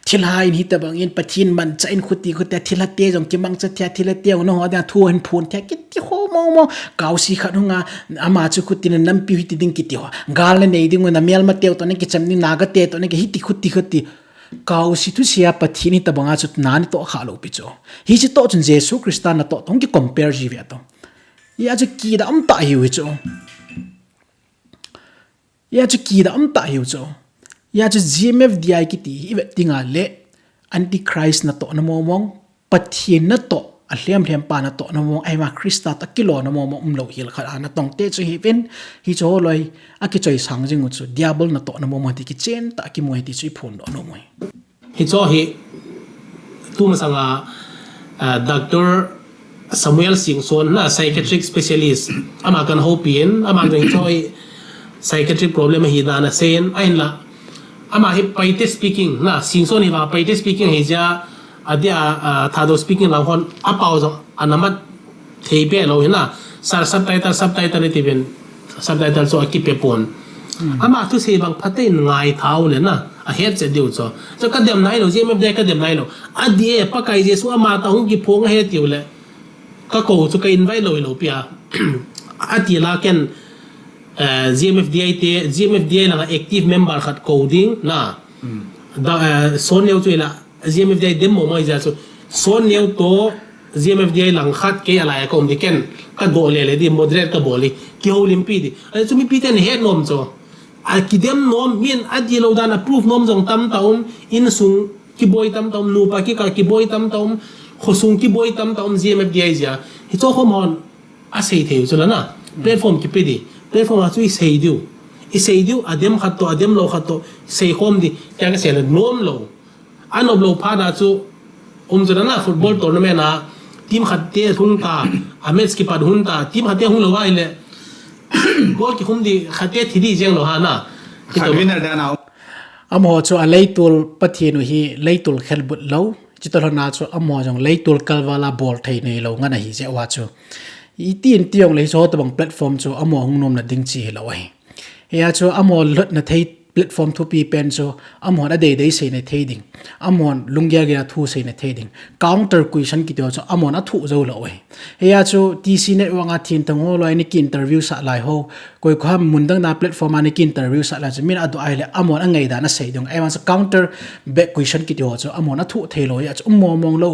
Speaker 1: thilha in hi ta bang in pathin man cha in khuti khute thilha te jong ki mang cha thia thilha te no ho da thu hin phun thia ki ti ho mo kaw si kha hunga ama chu khuti na nam pi hi ti ding ki ti ho gal le nei ding na mel ma te to ne ki cham ni na ga te to ne ki hi ti khuti kaw si tu sia pathin hi ta banga chu na ni to kha lo picho hi chi to chun jesu christa na to tong ki compare ji ve to ya chu ki da am ta hi wi cho ya chu ki da am ta hi cho ya chu gmf di ki ti i tinga le antichrist na to na momong pathin na to a hlem pa na to na mong ai ma krista ta kilo na momong lo hil kha na tong te chu hi ven hi cho loi a ki choi sang jing chu diabol na to na momong ti ki chen ta ki moi ti chui phun no moi
Speaker 3: hi cho hi tu ma sanga doctor Samuel Singson na psychiatric specialist ama kan hopin ama jeng choi psychiatric problem hi da na sen ain la ama hi paite speaking na Singson hi ba paite speaking hi ja adia thado speaking la hon apau zo anamat theibe lo hina sar subtitle ti ben subtitle so akipe pon ama tu se bang phate ngai thau le na a het che diu cho ka dem nai lo gmf de ka dem nai lo adie pa kai jesu ama ta hung ki phong he tiu le ka ko chu ka invite lo pia ati la ken gmfda la active member khat coding na da son neu chu la gmfda demo mai ja so son neu to gmfda lang khat ke ala ko om diken ka do le di moderate ka boli ki ho limpi di chu mi pi ten het nom cho al ki dem nom min adi lo dan approve nom jong tam taum in sung ki boy tam taum nu pa ki boy tam taum khosung ki boy tam taum gmfda ja hi cho homon a sei theu chu la na platform ki pe di platform a chu i sei diu adem khat to adem lo khat to sei khom di ya ka se la nom lo anom lo pha na chu chu na football tournament na team khat te hun ta ames ki pad hun ta team khat te hun lo wai le gol ki hum di khat te thidi jeng lo ha na
Speaker 2: khat winner da na
Speaker 1: amo chu a leitul pathinu hi leitul khelbut lo chitol na chu amo jong leitul kalwala bol thei nei lo ngana hi je wa chu i tin tiong le so tabang platform chu amo hungnom na ding chi lo ai ya chu amo lot na thei platform thu pi pen cho amon a dei sei ne thading amon lungya gira thu sei ne thading counter question ki to cho amon a thu zo lo we heya chu tc network a thin tang ho loi ni ki interview sa lai ho koi kham mundang na platform ani ki interview sa la min adu ai le amon a ngai da na sei dong ai man counter back question ki to cho amon a thu thelo ya chu mong lo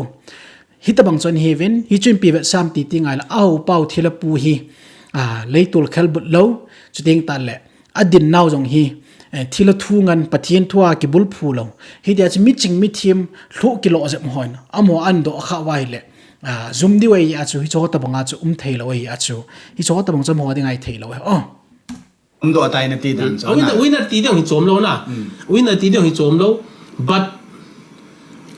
Speaker 1: hitabang chon heaven hi chun pi vet sam ti tingai la au pau thila pu hi leitul khelbut lo chuting ta le adin naw jong hi thila thungan pathian thua ki bul phu lo hi dia chi miching mi thim thlu ki lo je mohon amo an do kha wai le zoom di wei a chu hi chota banga chu thei lo wei a chu hi chota bang chu mo ding ai thei lo
Speaker 2: do tai na ti dan so
Speaker 3: winner ti dong hi chom lo na winner ti dong hi chom lo but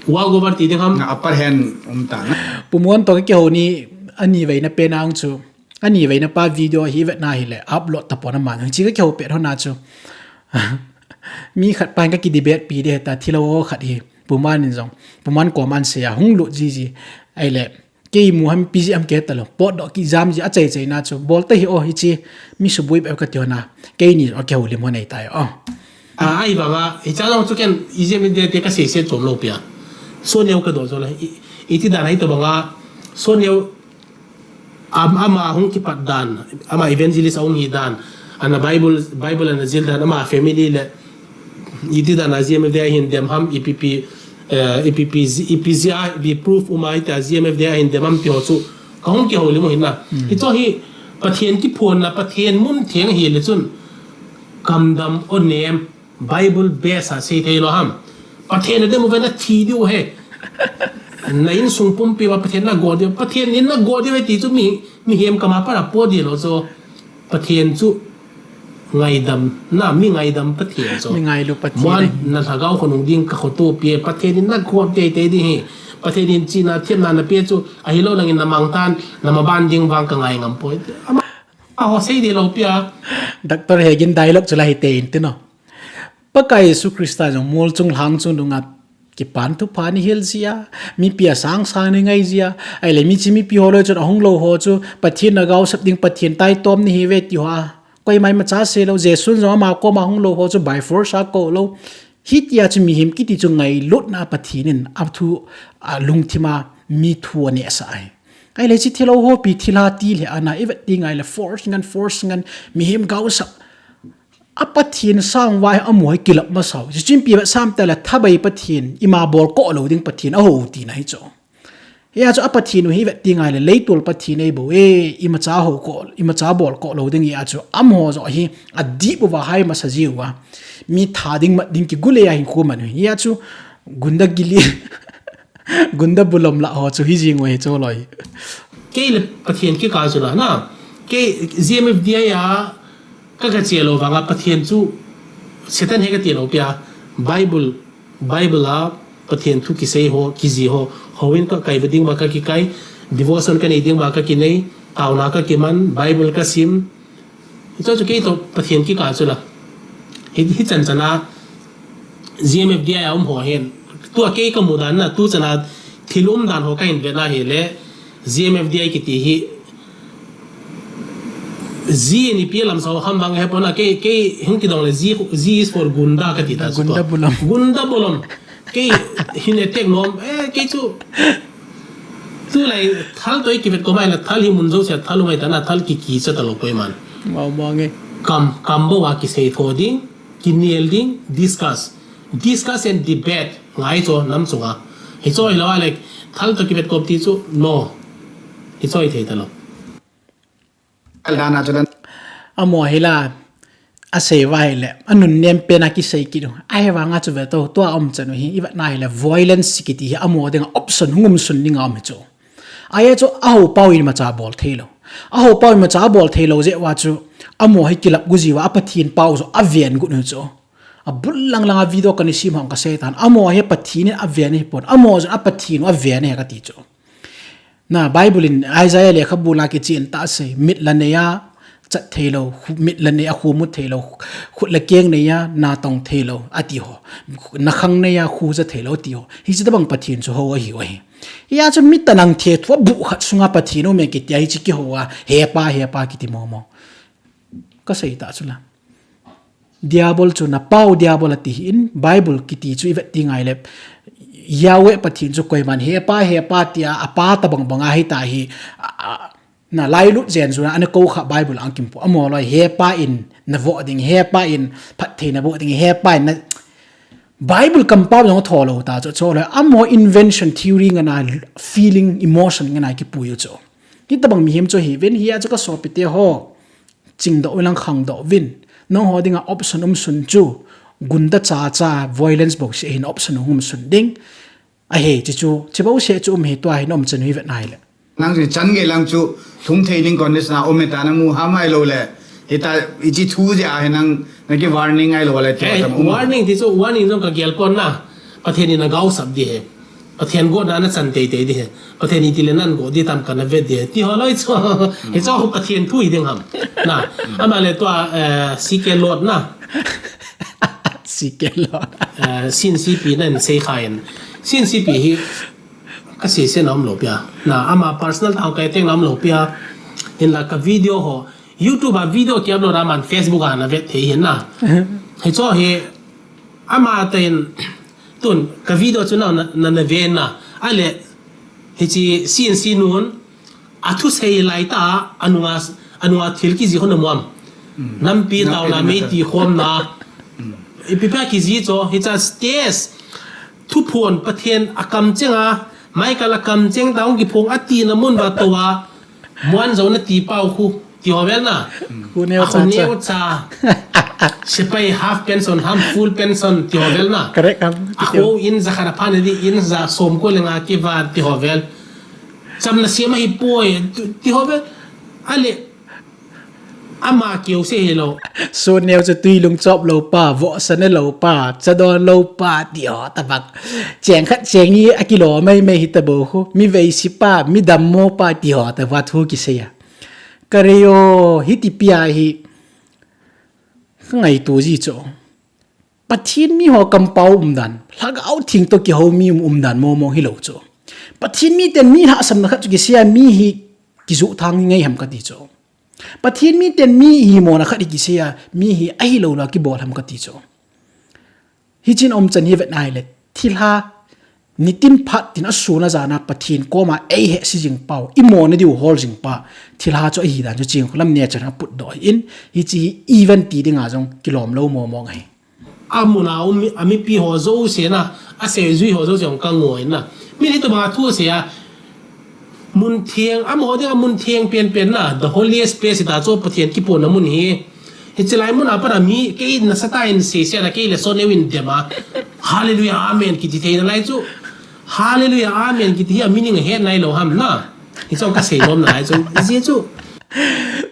Speaker 3: wow go bar ti ding ham
Speaker 2: upper hand ta
Speaker 1: pumuan to ki ho ni ani wei na pe nang chu ani wei na pa video hi vet na hi le upload ta pona man chi ka kho pe ho na chu mi khat pan ka ki debate pi de ta thilo khat hi puman in jong puman ko man se ya hung lu ji ai le ke mu ham pgm ke ta lo pot do ki jam ji a chei na chu bol ta hi o hi chi mi su bui pe ka ti na ke ni o ke ho li mo nei tai
Speaker 3: ai baba e cha long chu ken ije mi de te ka se chom lo pia so neu ka do zo la i ti da nai to banga so neu ama hung ki pat dan ama evangelist ong hi dan ana bible ana zil dan ama family le yidi dan aziem de hin dem ham epzia bi proof umai ta aziem de hin dem ham pi ho chu hong ki ho le mo hin na hi to hi pathian ki phone na pathian mun theng hi le chun kamdam o name bible base a sei thei lo ham pathian de mo vena thi du he nain sung pum pi wa pathian na god pathian nin na god we ti chu mi hem kama para po di lo so pathian chu ngai dam na mi ngai dam pathian so
Speaker 1: mi ngai lu pathian
Speaker 3: man na thagau khonung ding ka khoto pi pathian nin na khot te te di he pathian nin chi na thiam na pe chu a hi lo lang in na mang tan na ma ban ding wang ka ngai ngam po ho sei di lo pia
Speaker 1: doctor hegin dialogue chula hi te in tino pakai su krista jong mol chung hang chung dunga ki pan thu pani hil zia mi pia sang ni ngai zia ai le mi chi mi pi holo chu hong lo ho chu pathian na gau sap ding pathian tai tom ni hi ve ti ha koi mai ma cha se lo jesun zo ma ko ma hong lo ho chu by force a ko lo hit ya chi mi him ki ti chu ngai lut na pathianin up thu lung thima mi thu ani asa ai le chi thilo ho pi thila ti le ana evet ti ngai le force ngan mi him gau sap apathin sang wai amoi kilap ma saw chim pi sam ta la thabai pathin ima bol ko lo ding pathin a ho ti nai cho ya cho apathin hi vet tingai le leitul pathin ei bo ima cha ho ko ima cha bol ko lo ding ya cho am ho zo hi adi bu wa hai ma sa jiwa mi tha ding ma ding ki gule ya hi ko man ya cho gunda gili gunda bulom la ho cho hi jing we cho loi
Speaker 3: ke le pathin ki ka zo la na ke zmf dia ya ka chelo wanga pathian chu setan he ka ti lo pia bible la pathian thu ki sei ho ki ji ho hoin ka kai beding ba ka ki kai devotion ka nei ding ba ka ki nei tauna ka ki man bible ka sim ito chu ke to pathian ki ka chu la hi chan chana gmf dia ya ho hen tu ke ka mudan na tu chana thilum dan ho ka in ve na he le gmf dia ki ti hi Z ni pialam sa ham bang he pona ke hin ki dong le z is for gunda ka ti ta gunda bolom ke hin etek nom ke chu tu lai thal toi ki vet ko mai la thal hi mun zo se thalu mai ta na thal ki cha ta lo koi man
Speaker 1: mau nge
Speaker 3: kam bo wa ki sei tho ding ki niel ding discuss and debate ngai cho nam chunga hi choi lo like thal to ki vet ko ti chu no hi choi thei ta lo
Speaker 2: aldana chulan
Speaker 1: amo hila ase vai le anun nem pena ki sei ki do ai wa nga chu ve to om chanu hi iwa na hila violence ki ti amo denga option hungum sun ninga am cho ai cho au pau in ma cha bol thelo au pau ma cha bol thelo je wa chu amo hi kilap guji wa apathin pau zo avian gu nu cho abul lang video kan sim hang ka setan amo he pathin avian hi pon amo zo apathin avian he ka ti cho na bible in isaiah le khabula ki chin ta se mit laneya chat thelo mit laneya khu mu thelo khut la keng ne ya na tong thelo ati ho na khang ne ya khu za thelo ti ho hi chi bang pathin chu ho hi wa ya chu mit tanang the thwa bu khat sunga pathino me ki ti chi ki ho wa he pa ki ti mo ka sei ta chula diabol chu na pau diabol ati in bible kiti chu ivet tingai le yawe pathin chu koiman he pa tia apa ta bang banga hi ta hi na lai lut zen zu na an ko kha bible angkim po amo loi he pa in na vo ding he pa in phat the na vo ding he pa na bible compound no tholo ta cho le amo invention theory ngana feeling emotion ngana ki pu yu cho ki tabang mi him cho hi ven hi a cho ka so pite ho ching do lang khang do win no ho dinga option sun chu gunda cha violence box in option sun ding a he chu chebo se chu me to hi nom chen hi vet nai le
Speaker 2: nang si chan ge lang chu thung thei ning kon na ometa na mu ha mai lo le eta ichi thu ja he nang na ki warning ai lo le
Speaker 3: warning ti chu warning jong ka gel kon na pathen ni na gau sab di he pathen go na chan te di he pathen ni ti le nan go di tam kan na ve di ti ho loi chu he cho pathen thu i ding ham na ama le to si ke lot na
Speaker 1: si ke lot
Speaker 3: sin si pi nan sei khain sin si pi hi ka se se nam lo pia na ama personal thang kai teng nam lo pia in la ka video ho YouTube a video ki upload aman Facebook ana vet the hin na he cho he ama ten tun ka video chu na ve na ale he chi CNC nun athu sei lai ta anunga thil ki ji hon mom nam pi taw na me ti khom na ipipa ki ji cho he cha stage thu phon pathen akam chenga mai kala kam cheng daung ki phong ati na mun ba towa muan zo na ti pau khu ti hovel na
Speaker 1: ku ne
Speaker 3: cha sipai half pension ham full pension ti hovel na
Speaker 1: correct am
Speaker 3: ako in za khara phane di in za som ko lenga ki va ti hovel sam na sema hi poi ti hovel ale ama kiu se hello
Speaker 1: so neo chu tui lung chop lo pa vo san lo pa cha don lo pa dio ta bak cheng khat cheng ni akilo mai hi ta bo khu mi vei si pa mi dam mo pa dio ta wa thu ki se ya kareyo hi ti pia hi ngai tu ji cho pathin mi ho kam pau dan lag out thing to ki ho mi dan mo hi lo cho pathin mi ten mi ha sam na khat ki sia mi hi ki zu thang ngai ham ka ti cho pathin mi ten mi hi mo na khadi ki sia mi hi ai lo la ki bol ham ka ti cho hi chin om chan hi vet nai le thil ha nitin phat tin asuna jana pathin ko ma ei he si jing pau i mo ne diu hol jing pa thil ha cho hi dan cho ching khulam ne chana put do in hi chi even ti dinga jong kilom lo mo ngai
Speaker 3: amuna ami pi ho zo se na a se zui ho zo jong ka ngoi na mi ni to ba thu se ya mun thieng amo de mun thieng pen na the holiest place da cho pathian ki pon na mun hi he chelai mun apara mi ke na sata in se na ke le so ne win de ma hallelujah amen ki ti thein lai chu hallelujah amen ki ti ha meaning he nai lo ham na hi chong ka se nom na lai chu je chu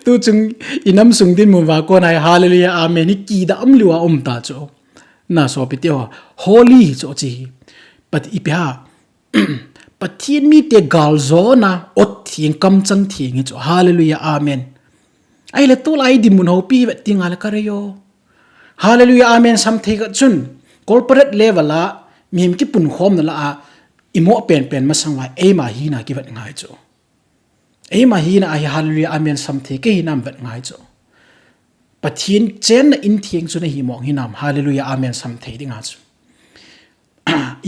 Speaker 1: tu chung inam sung din mu wa ko nai hallelujah amen ni ki da am liwa ta cho na so pi te holy cho chi but ipya pathin mi te gal zo na ot thing kam chang thing cho hallelujah amen ai le to lai di mun ho pi vet tinga la karayo hallelujah amen sam the ga chun corporate level la mim ki pun khom na la imo pen ma sangwa e ma hi na ki vet ngai cho e ma hi na ai hallelujah amen sam the ke hinam vet ngai cho pathin chen na in thieng chu na hi mong hinam hallelujah amen sam the ding ha chu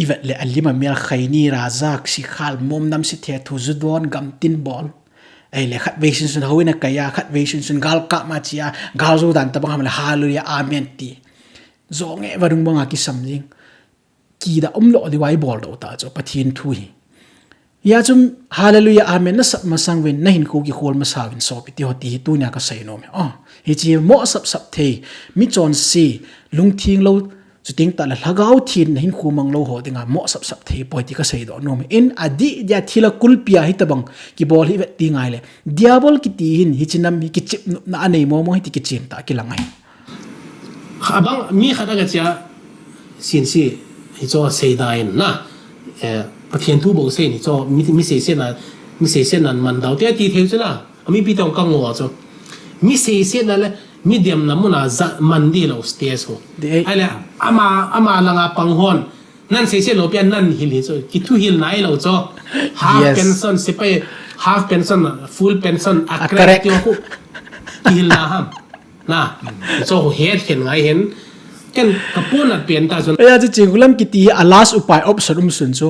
Speaker 1: ivet le alima mel khaini razak si khal mom nam si the thu zudon gam tin bol ai le khat vesin sun hoina kaya khat vesin sun gal ka ma chia gal zu dan ta bang le hallelujah amen ti zonge warung banga ki samjing ki da omlo di wai bol do ta cho pathin thu hi ya chum hallelujah amen na sap masang wen na hin ko ki khol ma sawin so pi ti hoti tu nya ka sai no me hi chi mo sap the mi chon si lung thing lo chuting ta la lagau thin hin khumang lo ho dinga mo sap the poi ti ka sei do no me in adi ya thila kulpia hi tabang ki bol hi ti ngai le diabol ki ti hin hi chinam hi ki chip na anei mo hi ti ki chim ta ki langai
Speaker 3: abang mi khada ga cha sin si hi cho sei dain na pathian thu bo sei ni cho mi sei se nan man dau te ti theu chuna ami pi tong ka ngo cho mi sei se na le medium na muna za mandi lo stage ho ai le ama langa panghon nan sei se lo pian nan hil hi cho ki thu hil nai lo cho half pension se pe half pension full pension a correct yo ku hil na ham นะโซ่เฮ็ดเห็นไงเห็นกันกระปุนอัดเปลี่ยนตาจน
Speaker 1: ya chu chingkulam kiti alas upai option sun chu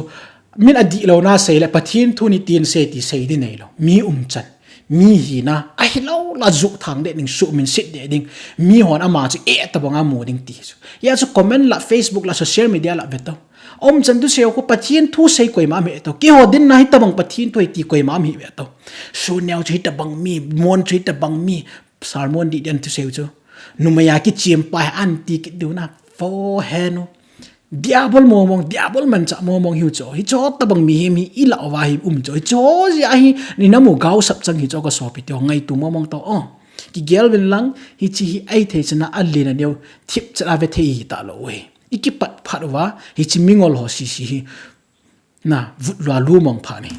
Speaker 1: min adi lo na sei le pathin thu ni tin se ti sei di nei lo mi chan mi hi na a hi lo la zu thang de ning su min sit de ding mi hon ama chu e ta banga mo ding ti chu ya chu comment la Facebook la social media la beto chan tu seo ko pathin thu sei koi ma me to ki ho din na hi ta bang pathin tu ti koi ma mi be to su nyaw chi ta bang mi mon chi ta bang mi salmon di den tu seo chu numaya ki chim pa an ti ki du na fo heno diabol momong diabol man cha momong hiu cho hi cho ta bang mi hi mi ila wa hi cho cho ya hi ni na mo gau sap chang hi cho ko so pi to ngai tu momong to ki gel vin lang hi chi hi ai the chana alli na neu thip cha ve the hi ta lo we iki pat phat wa hi chi mingol ho si hi na vut lwa lu mong pha ni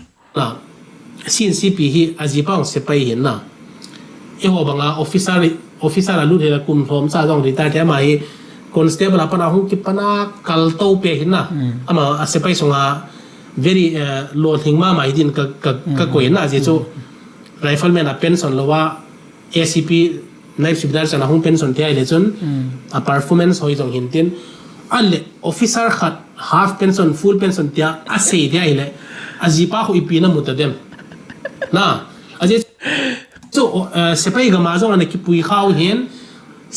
Speaker 3: sin si pi hi ajipang se pai hin na e ho banga officer la lu the la kum thom sa jong ri ta the ma hi constable apana hu ki pana kal to pe hin na ama se pai songa very lo thing ma mai din ka ko na je chu rifleman a pension lo wa ACP knife subdar sana hu pension the ai le chun a performance hoi jong hin tin alle officer khat half pension full pension tia a sei de ai le ajipa hu ipina mutadem na aje so sepai gama jong ana ki pui khaw hen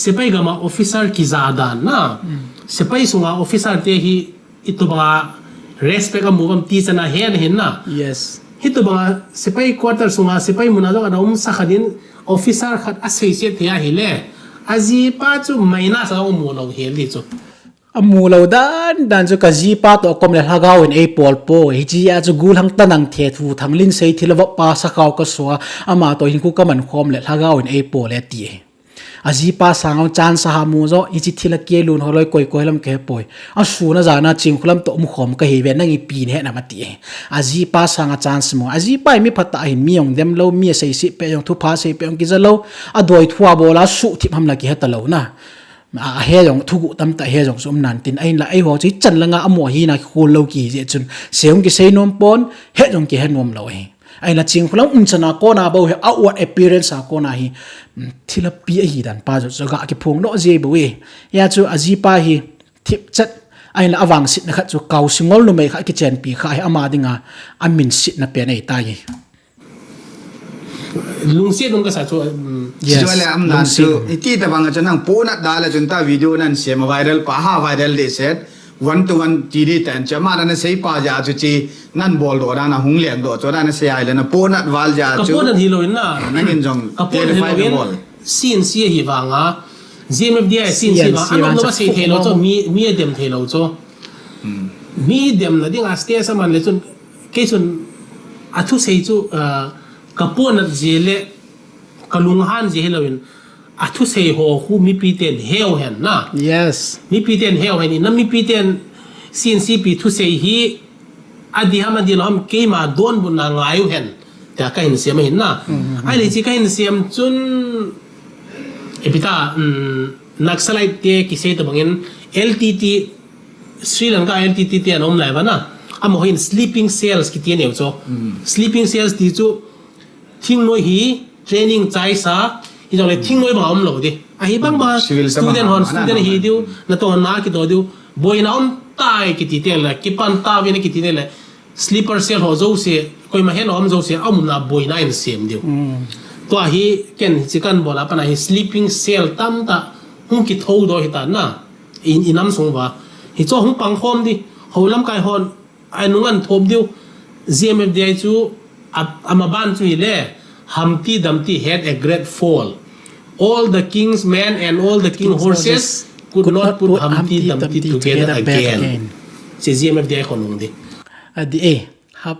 Speaker 3: sepai gama officer ki zadan na sepai sunga officer te hi ituba respect a mubam ti chana hen na
Speaker 1: yes
Speaker 3: hituba sepai quarter sunga sepai muna jong ana sa khadin officer khat associate thia hi le aji pa chu maina sa mo lo hel di chu
Speaker 1: amulo dan chu kaji pa to kom le hagaw in a pol po hi ji ya chu gul hang tanang the thu thanglin sei thilwa pa sa kaw ka so ama to hin ku ka man khom le hagaw in a pol le ti aji pa sangaw chan sa ha mu zo ichi thila ke lun holoi koi koi lam ke poi a su na jana ching khulam to mu khom ka he ve nang i pi ne na ma ti aji pa sanga chance mo aji pa mi phata hin mi yong dem lo mi sei si pe yong thu pha sei pe yong ki za lo a doi thua bola su thip ham la ki hata lo na a he jong thu gu tam ta he jong som nan tin ai la ai ho chi chan langa amo hi na khol lo ki je chun seung ki sei nom pon he jong ki he nom lo he ai la ching khulam chana ko na bo he outward appearance a ko na hi thila pi hi dan pa jo ga ki phung no je bo we ya chu aji pa hi thip chat ai la awang sit na kha chu kaw singol no mai kha ki chen pi kha ai ama dinga amin sit na pe nei ta yi
Speaker 3: lung se dong ka sa chu
Speaker 2: yes wala am nan chu iti ta bang cha nang pona dala chun ta video nan sem viral pa ha viral de set 1 to 1 tiri tan chama na sei pa ja chu chi nan bol do na hung leng do cho na sei ai le na pona wal ja chu
Speaker 3: kapon hi lo na
Speaker 2: nangin jong
Speaker 3: kapon hi lo sin si hi wanga GMFDI sin si wa anom no ba sei thelo cho mi dem thelo cho mi dem na ding a state saman le chun ke chun athu sei chu kapon at jele kalung han je helawin athu sei ho khu mi piten heo hen na
Speaker 1: yes
Speaker 3: mi piten heo hen na mi piten sin si pi thu sei hi adi hama di lam ke ma don bun na ngayu hen ta ka hin siam hin na ai le chi ka hin siam chun epita naxalite te ki sei to bangin LTT Sri Lanka LTT te anom lai ba na amo hin sleeping cells ki te neu cho sleeping cells ti chu thing noi hi training chai sa hi jong le thing noi ba om lo di a hi bang ba student hi diu na to na ki do diu boy na on tai ki ti te la ki pan ta vi ne ki ti ne le sleeper cell ho zo se koi ma hen om zo se am na boy na in sem diu to a hi ken chikan bola pa na hi sleeping cell tam ta hung ki tho do hi ta na inam song ba hi cho hung pang khom di holam kai hon ai nungan thop diu GMFDI chu amaban chu ile Humpty Dumpty had a great fall. All the king's men and all the king's horses could not put Humpty Dumpty together again. Si GMFDI ko nung di.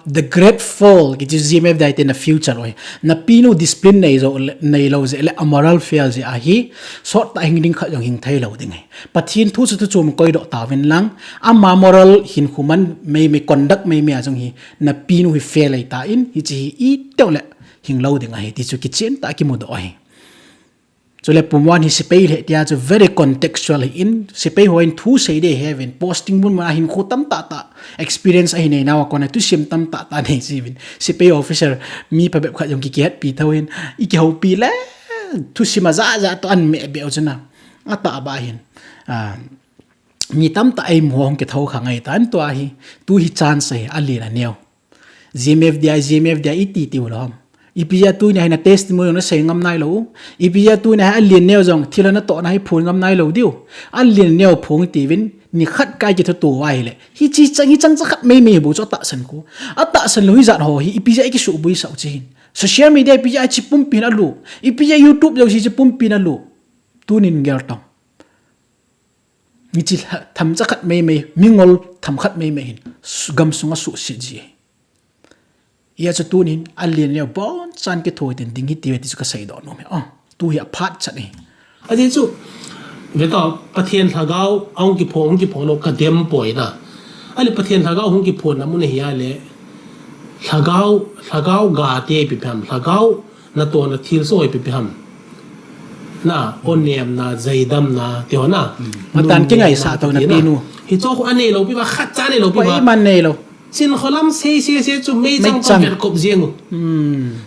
Speaker 1: The great fall which is GMFDI in the future oi na pino discipline nei lo ze le moral fail ze a hi sort ta hing kha jong hing thai lo ding pathin thu chu chum koi do ta win lang ama moral hin khuman me conduct me ajong hi na pino hi fail ai ta in hi chi i to le hing lo ding hi ti chu ki chen ta ki mu do hi so le pumwan hi sipei he tia chu very contextual in sipei hoin thu sei de heaven posting bun ma hin khutam ta experience ai nei nawa kona tu sim tam ta nei sivin sipei officer mi pa be kha jong ki ket pi thawin i ki ho pi le thu sima za to an me be chana ata ba hin mi tam ta ai mohong ke thau khangai tan to hi tu hi chance hai ali la neo 𝗵𝗵𝗶 iti ti ulam ipia tu ni na testimony na sei ngam nai lo ipia tu na alien neo jong thilana to na hi phun ngam nai lo diu alien neo phung ti win ni khat kai ki thu wai le hi chi chang khat me bu cho ta san ko ata san lo hi zat ho hi ipia ki su bui sau chin social media ipia chi pum pin alu ipia youtube jo si chi pum pin alu tu nin ger tong ni chi tham cha khat me mingol tham khat me hin gam sunga su si ji ia cha tunin alien ne bon chan ke thoi ten ding hi ti ka sai do no me tu hi aphat cha ni
Speaker 3: adi chu ve to pathian thagau ong ki phong lo ka dem poi na ali pathian thagau hung ki phon na mun hi ya le thagau ga te pi pham thagau na to na thil so pi pham na onem na zaidam na te na
Speaker 1: matan ke ngai sa to na pinu
Speaker 3: hi cho ko ane lo pi ba khat cha ne lo pi ba
Speaker 1: man ne lo
Speaker 3: sin kholam se chu mei chang pa kop jieng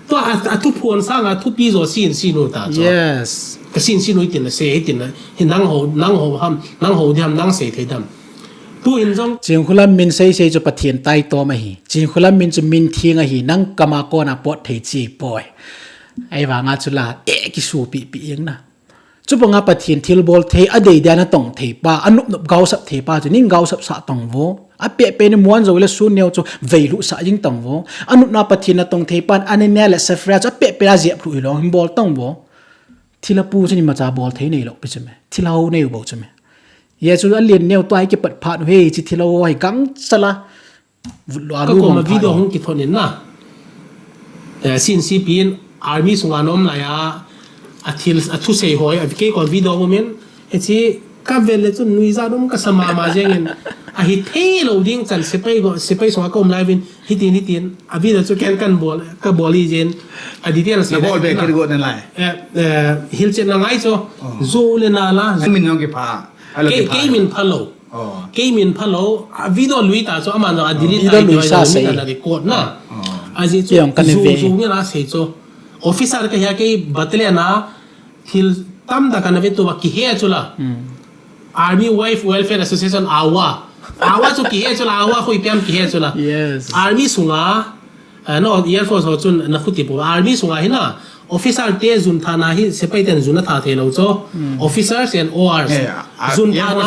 Speaker 3: to a tu phon sang a tu pi zo sin no ta cho
Speaker 1: yes
Speaker 3: ka sin no tin na se tin na hin nang ho ham nang se thei dam tu in jong
Speaker 1: jing khulam min sei chu pathian tai to ma hi jing khulam min chu min thinga hi nang kama ko na pot thei chi poi ai wa nga chula ki su pi ing na chu banga pathian thil bol thei a dei da na tong thei pa anup nup gau sap thei pa chu ning gau sap sa tong vo a pe ne muan zo le su neo chu veilu sa jing tong vo anu na pathin na tong thei pan ane ne la safra cha pe la zia phlu lo him bol tong vo thila pu chani ma cha bol thei nei lo pe chme thilau nei bo chme ye chu alien neo to ai ke pat phat he chi thilau ai gang sala lo alu
Speaker 3: ko ma video hung ki thonin na sin si pin army sunga nom la ya athil athu sei hoi a ke ko video moment he chi ka vele chu nui za dum ka sama ma jengin a hi the lo ding chan sepai so ko live in hitin a vida chu kan bol ka boli jen a detail se
Speaker 2: bol be ke go na lai
Speaker 3: hil chen na ngai cho zo le na la
Speaker 2: min yong ke pha
Speaker 3: ke min phalo ke min phalo a video lui ta cho aman a delete
Speaker 1: video lui sa se
Speaker 3: na record na a ji chu zo ni na se cho officer ka ya ke batle na hil tam da kan ve to ba ki he chula Army Wife Welfare Association awa chu ki he chula awa khoi piam ki he chula
Speaker 1: yes
Speaker 3: Army sunga no Air Force ho chun na khuti po Army sunga hina officer te zun thana hi sepai ten zun tha the lo cho officers and ORs zun thana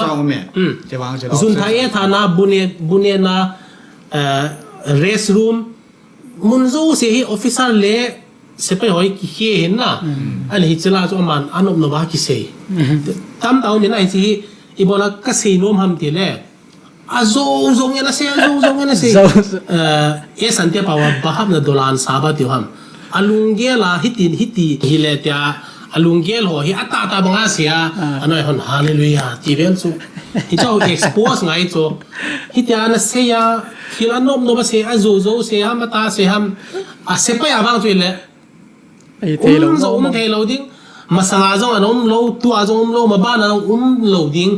Speaker 3: zun tha e thana bune na rest room munzo se hi officer le sepai hoi ki he na ali hi chela cho man anop no ba ki se tam taw ni na hi ibola ka se nom ham ti le azo ngena se e santia pawa baham na dolan saba ti ham alungela hiti hiletia alungel ho hi ata banga sia anoi hon hallelujah ti vel chu hi chau expose ngai cho hitia na se ya hilanom no ba se azo se ham ta se ham a se pa ya bang chu le
Speaker 1: ai the
Speaker 3: lo ding masanga jong anom lo tu a jong lo ma ba na lo ding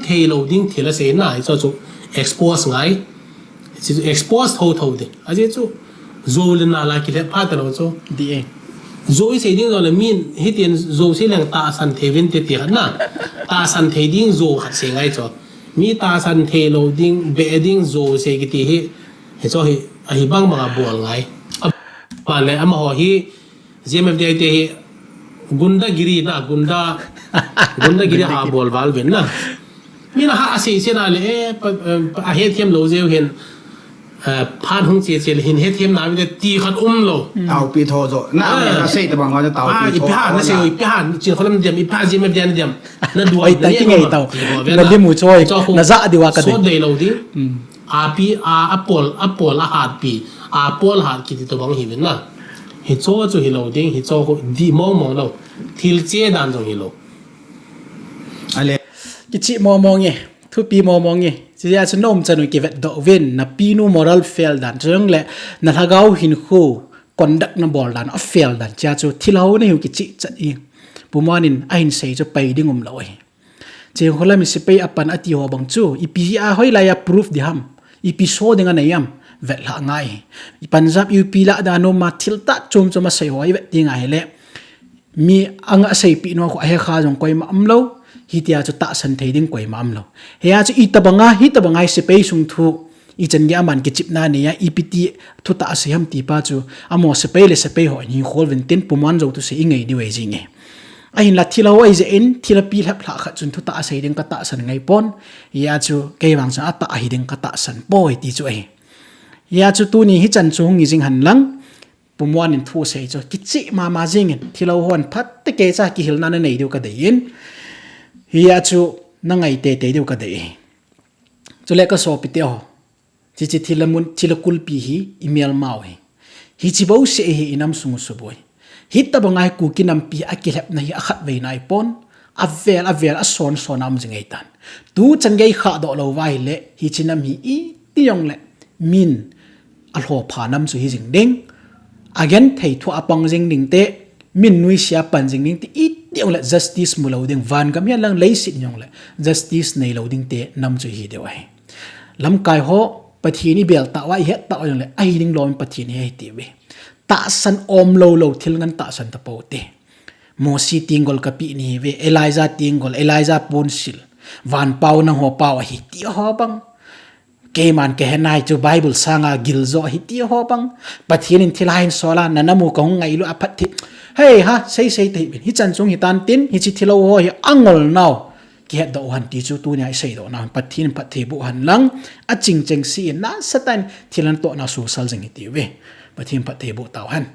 Speaker 3: the lo ding thila se na cho chu expose ngai chi expose tho de a je chu zo le na la ki le pha ta lo chu
Speaker 1: di e
Speaker 3: zo i se ding zo le min hitien zo se leng ta san the vin te ti na ta san the ding zo khat se ngai cho mi ta san the lo ding be ding zo se ki ti he cho hi a hi bang ma bol ngai pa le am ho hi 𝗵𝗵𝗶 te hi gunda giri ha bol wal ven na mina ha ase se na le a he them lo je hen phan hung che hin he them na bi ti khat lo
Speaker 2: tao pi tho zo na ka sei te bang wa tao pi tho
Speaker 3: na se i pa chi kholam dem i pa 𝗵𝗵𝗶 dem na duai
Speaker 1: ta ki ngai taw na limu choi na za diwa ka de
Speaker 3: so de lo di a pi a apol a hat pi a pol hat ki to bang hi ven na hi cho chu hi lo ding hi cho ko di mong lo thil che dan jong hi lo
Speaker 2: ale
Speaker 1: ki chi mo nge thu pi mo nge chi ya chu nom chanu ki vet do ven na pi nu moral fail dan chung le na thagau hin khu conduct na bol dan a fail dan cha chu thilau ne hu ki chi chat i pumanin ain sei chu pai dingum lo ai che khola mi se pai apan ati ho bang chu ipi a hoi la ya proof di ham ipi so dinga na yam vet la ngai Punjab UP la da no ma thil ta chom choma sei hoi vet ti ngai le มีอังอาศัยปีนว่าเฮข้าจงกวยมาอัมโลฮิตยาจะตะสันเทดิงกวยมาอัมโลเฮียจะอีตบังฮิตบังไงเสไปสุงทุอีจันยามันกิจิบนาเนี่ยอีพิตีทุตาเสียมตีป้าจูอโมเสไปเลเสไปหอยนี่โคลเวนตินปุ่มวันจะตุเสียงไงดีเวจิงไงไอ้หินลัทธิเราไอ้เจนที่เราปีลับหลักจนทุตาเสียดิงกตะสันไงปอนยาจูเกย์วังสันอัตตาหิดิงกตะสันป่วยตีจูเอยาจูตัวนี้ฮิจันจูงยิงหันหลังปุ่มวันนินทูเสียจูกิจิมาจิงที่เราหันพัดตะเกจ้ากิฮิลนันในเดียวกันเดียนยาจูนั่งไงเตะเดียวกันเดียจูเล็กก็สอบปิเตียวที่จิที่ละมุนที่ละกุลปีฮีอีเมลมาเวฮิจิบ่าวเสียฮีอินำสุงสุบวยฮิตตบังไงกูกินนำปีอากิเลบนะฮีอัดเวนายปอนอเวลอสอนนำจึงไงตันดูจันไงขาดดอกเราไว้เละฮิจินำฮีอีที่ยองเละมินอัลโหพานำสุฮิจิงเด้งagain thei thu apang jing ning te min nui sia pan jing ning te i deu la justice mu lo ding van kam ya lang lei sit nyong la justice nei lo ding te nam chu hi deu ai lam kai ho pathi ni bel ta wa he ta yong le ai ding lom pathi ni ai ti we ta san om lo thil ngan ta san ta po te mo si tingol ka pi ni we elijah pon sil van pau na ho pau hi ti ho bang ke man ke henai chu bible sanga gilzo hi ti ho bang pathin in thilain sola nanamu ko ngai lu aphat thi hey ha sei te bin hi chan chung hi tan tin hi chi thilo ho hi angol naw ke do han ti chu tu nya sei do na pathin pathe bu han lang a ching si na satan thilan to na su sal jing ti we pathin pathe bu taw han